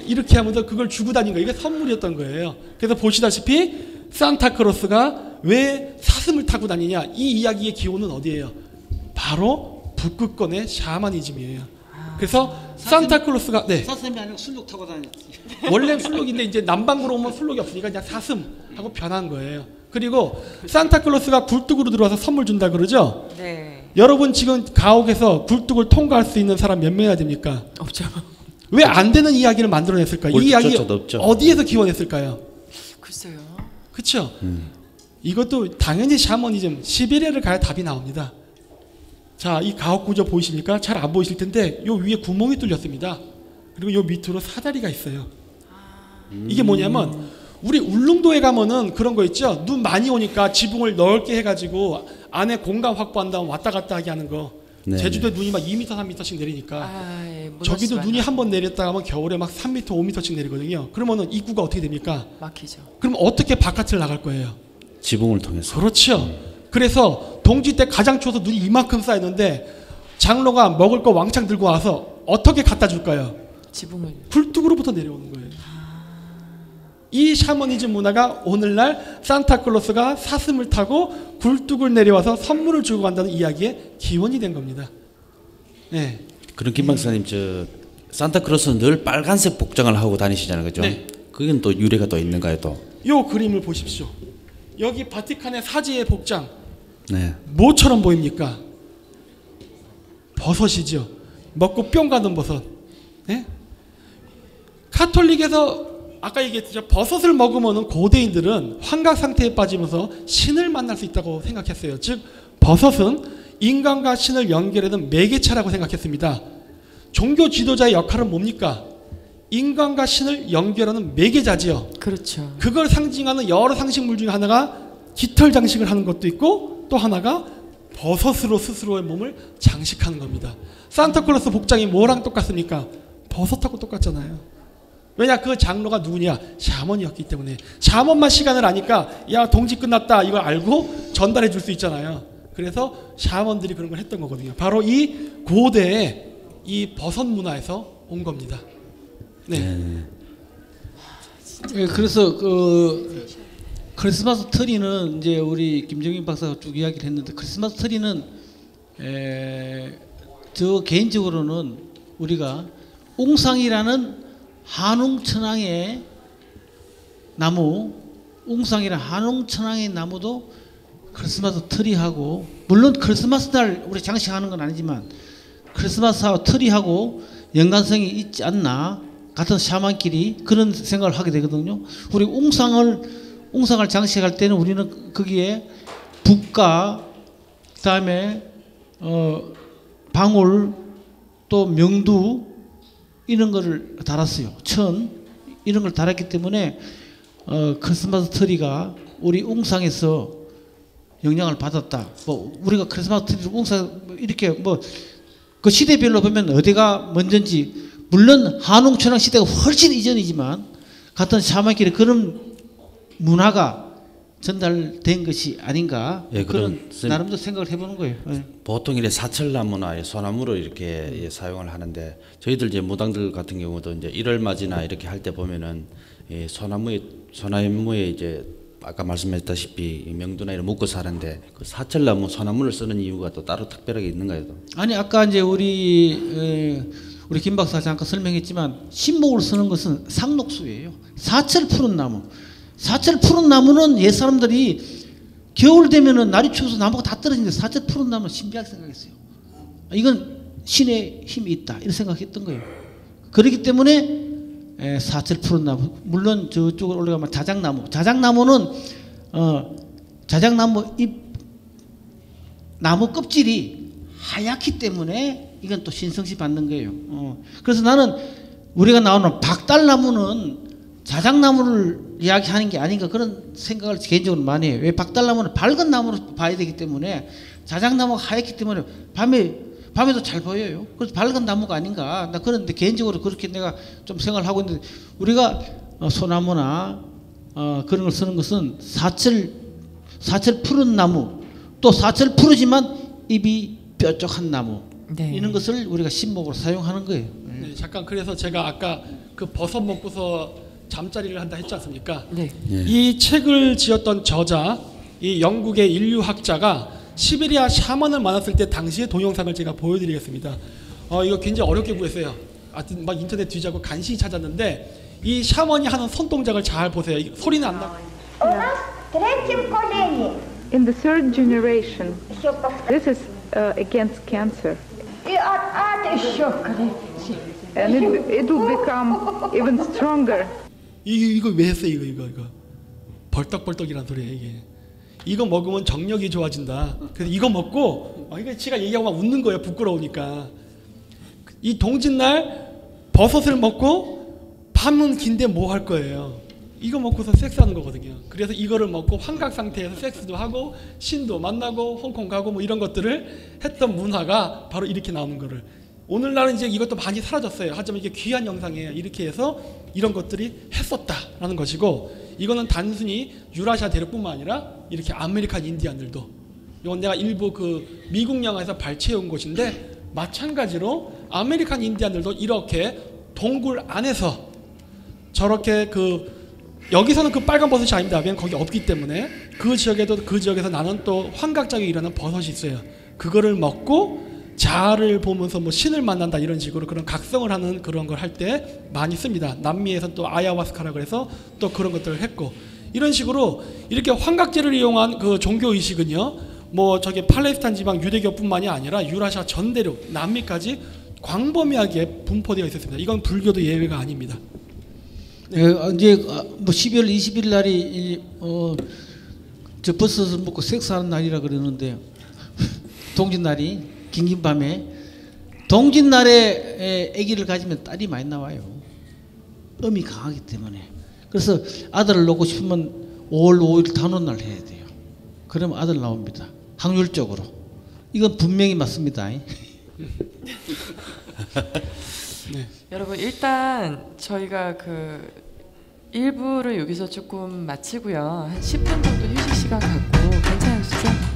이렇게 하면서 그걸 주고 다닌 거예요. 이게 선물이었던 거예요. 그래서 보시다시피 산타크로스가 왜 사슴을 타고 다니냐? 이 이야기의 기원은 어디예요? 바로 북극권의 샤머니즘이에요. 그래서 산타클로스가 사슴이 아니고 술록 타고 다녔지. 원래 술록인데 이제 남방구로 오면 술록이 없으니까 그냥 사슴하고 변한 거예요. 그리고 산타클로스가 굴뚝으로 들어와서 선물 준다 그러죠? 네. 여러분 지금 가옥에서 굴뚝을 통과할 수 있는 사람 몇 명이나 됩니까? 없죠. 왜 안 되는 이야기를 만들어냈을까요? 이 이야기 없죠. 어디에서 기원했을까요? 글쎄요. 그렇죠? 이것도 당연히 샤머니즘, 시베리아를 가야 답이 나옵니다. 자, 이 가옥 구조 보이십니까? 잘 안 보이실 텐데 요 위에 구멍이 뚫렸습니다. 그리고 요 밑으로 사다리가 있어요. 이게 뭐냐면 우리 울릉도에 가면은 그런 거 있죠. 눈 많이 오니까 지붕을 넓게 해가지고 안에 공간 확보한 다음 왔다 갔다 하게 하는 거. 네. 제주도에 눈이 막 2m, 3m씩 내리니까 아, 예, 저기도 눈이 한 번 내렸다 하면 겨울에 막 3m, 5m씩 내리거든요. 그러면은 입구가 어떻게 됩니까? 막히죠. 그럼 어떻게 바깥을 나갈 거예요? 지붕을 통해서. 그렇죠. 그래서 동지 때 가장 추워서 눈이 이만큼 쌓였는데 장로가 먹을 거 왕창 들고 와서 어떻게 갖다 줄까요? 지붕을. 굴뚝으로부터 내려오는 거예요. 이 샤머니즘 문화가 오늘날 산타클로스가 사슴을 타고 굴뚝을 내려와서 선물을 주고 간다는 이야기의 기원이 된 겁니다. 네. 그럼 김 박사님 저 산타크로스는 늘 빨간색 복장을 하고 다니시잖아요, 그죠? 네. 그건 또 유래가 또 있는가요, 또? 요 그림을 보십시오. 여기 바티칸의 사제의 복장 네. 뭐처럼 보입니까? 버섯이죠. 먹고 뿅 가는 버섯. 네? 카톨릭에서 아까 얘기했죠. 버섯을 먹으면 고대인들은 환각 상태에 빠지면서 신을 만날 수 있다고 생각했어요. 즉 버섯은 인간과 신을 연결하는 매개체라고 생각했습니다. 종교 지도자의 역할은 뭡니까? 인간과 신을 연결하는 매개자지요. 그렇죠. 그걸 상징하는 여러 상식물 중에 하나가 깃털 장식을 하는 것도 있고 또 하나가 버섯으로 스스로의 몸을 장식하는 겁니다. 산타클로스 복장이 뭐랑 똑같습니까? 버섯하고 똑같잖아요. 왜냐? 그 장로가 누구냐? 샤먼이었기 때문에. 샤먼만 시간을 아니까 야 동지 끝났다 이걸 알고 전달해 줄 수 있잖아요. 그래서 샤먼들이 그런 걸 했던 거거든요. 바로 이 고대의 이 버섯 문화에서 온 겁니다. 네. 예, 그래서 그 크리스마스 트리는 이제 우리 김정인 박사가 쭉 이야기를 했는데 크리스마스 트리는 저 개인적으로는 우리가 옹상이라는 한웅천왕의 나무, 웅상이란 한웅천왕의 나무도 크리스마스 트리하고, 물론 크리스마스 날 우리 장식하는 건 아니지만 크리스마스하고 트리하고 연관성이 있지 않나, 같은 샤만끼리 그런 생각을 하게 되거든요. 우리 웅상을 장식할 때는 우리는 거기에 붓과 그다음에 방울 또 명두 이런 거를 달았어요. 천 이런 걸 달았기 때문에 크리스마스 트리가 우리 웅상에서 영향을 받았다. 뭐 우리가 크리스마스 트리 웅상 이렇게 뭐 그 시대별로 보면 어디가 먼저인지, 물론 한웅천왕 시대가 훨씬 이전이지만 같은 샤만끼리 그런 문화가 전달된 것이 아닌가. 예, 그런 나름대로 생각을 해보는 거예요. 예. 보통 이렇게 사철나무나 소나무로 이렇게 사용을 하는데, 저희들 이제 무당들 같은 경우도 이제 1월 맞이나 이렇게 할 때 보면은 소나무에 이제 아까 말씀했다시피 명두나 이런 묶어서 하는데, 그 사철나무 소나무를 쓰는 이유가 또 따로 특별하게 있는가요? 아니 아까 이제 우리 김 박사 잠깐 설명했지만 신목으로 쓰는 것은 상록수예요. 사철 푸른 나무. 사철 푸른 나무는 옛 사람들이 겨울 되면은 날이 추워서 나무가 다 떨어지는데 사철 푸른 나무는 신비하게 생각했어요. 이건 신의 힘이 있다 이런 생각했던 거예요. 그렇기 때문에 사철 푸른 나무, 물론 저쪽으로 올라가면 자작나무. 자작나무는 자작나무 잎 나무 껍질이 하얗기 때문에 이건 또 신성시 받는 거예요. 그래서 나는 우리가 나오는 박달나무는 자작나무를 이야기하는 게 아닌가 그런 생각을 개인적으로 많이 해요. 왜 박달나무는 밝은 나무로 봐야 되기 때문에, 자작나무가 하얗기 때문에 밤에도 잘 보여요. 그래서 밝은 나무가 아닌가. 나 그런데 개인적으로 그렇게 내가 좀 생각을 하고 있는데, 우리가 소나무나 그런 걸 쓰는 것은 사철 푸른 나무, 또 사철 푸르지만 잎이 뾰족한 나무, 네. 이런 것을 우리가 신목으로 사용하는 거예요. 네, 잠깐 그래서 제가 아까 그 버섯 먹고서 잠자리를 한다 했지 않습니까? 네. 이 책을 지었던 저자, 이 영국의 인류학자가 시베리아 샤먼을 만났을 때 당시의 동영상을 제가 보여드리겠습니다. 이거 굉장히 어렵게 구했어요. 하여튼 막 인터넷 뒤지고 간신히 찾았는데, 이 샤먼이 하는 손동작을 잘 보세요. 소리는 안 나. In the third generation, this is against cancer, and it will become even stronger. 이거 왜 했어요? 이거 벌떡벌떡이란 소리예요. 이거 먹으면 정력이 좋아진다. 그래서 이거 먹고 이거 지가 얘기하고 막 웃는 거예요. 부끄러우니까. 이 동짓날 버섯을 먹고 밤은 긴데 뭐 할 거예요? 이거 먹고서 섹스하는 거거든요. 그래서 이거를 먹고 환각 상태에서 섹스도 하고 신도 만나고 홍콩 가고 뭐 이런 것들을 했던 문화가 바로 이렇게 나오는 거를, 오늘날은 이제 이것도 많이 사라졌어요. 하지만 이게 귀한 영상이에요. 이렇게 해서 이런 것들이 했었다라는 것이고, 이거는 단순히 유라시아 대륙뿐만 아니라 이렇게 아메리칸 인디안들도, 이건 내가 일부 그 미국 영화에서 발췌해온 곳인데, 마찬가지로 아메리칸 인디안들도 이렇게 동굴 안에서 저렇게 여기서는 그 빨간 버섯이 아닙니다. 왜냐면 거기 없기 때문에. 그 지역에서 나는 또 환각작용이 일어나는 버섯이 있어요. 그거를 먹고 자아를 보면서 뭐 신을 만난다 이런 식으로 그런 각성을 하는 그런 걸 할 때 많이 씁니다. 남미에서 또 아야와스카라 그래서 또 그런 것들을 했고, 이런 식으로 이렇게 환각제를 이용한 그 종교 의식은요, 뭐 저기 팔레스타인 지방 유대교뿐만이 아니라 유라시아 전 대륙 남미까지 광범위하게 분포되어 있었습니다. 이건 불교도 예외가 아닙니다. 이제 뭐 12월 20일 날이 저 버섯을 먹고 섹스하는 날이라 그러는데, 동짓날이 긴긴 밤에, 동짓날에 아기를 가지면 딸이 많이 나와요. 음이 강하기 때문에. 그래서 아들을 놓고 싶으면 5월 5일 단오날 해야 돼요. 그러면 아들 나옵니다. 확률적으로. 이건 분명히 맞습니다. 네. 여러분 일단 저희가 그 1부를 여기서 조금 마치고요. 한 10분 정도 휴식 시간 갖고 괜찮으시죠?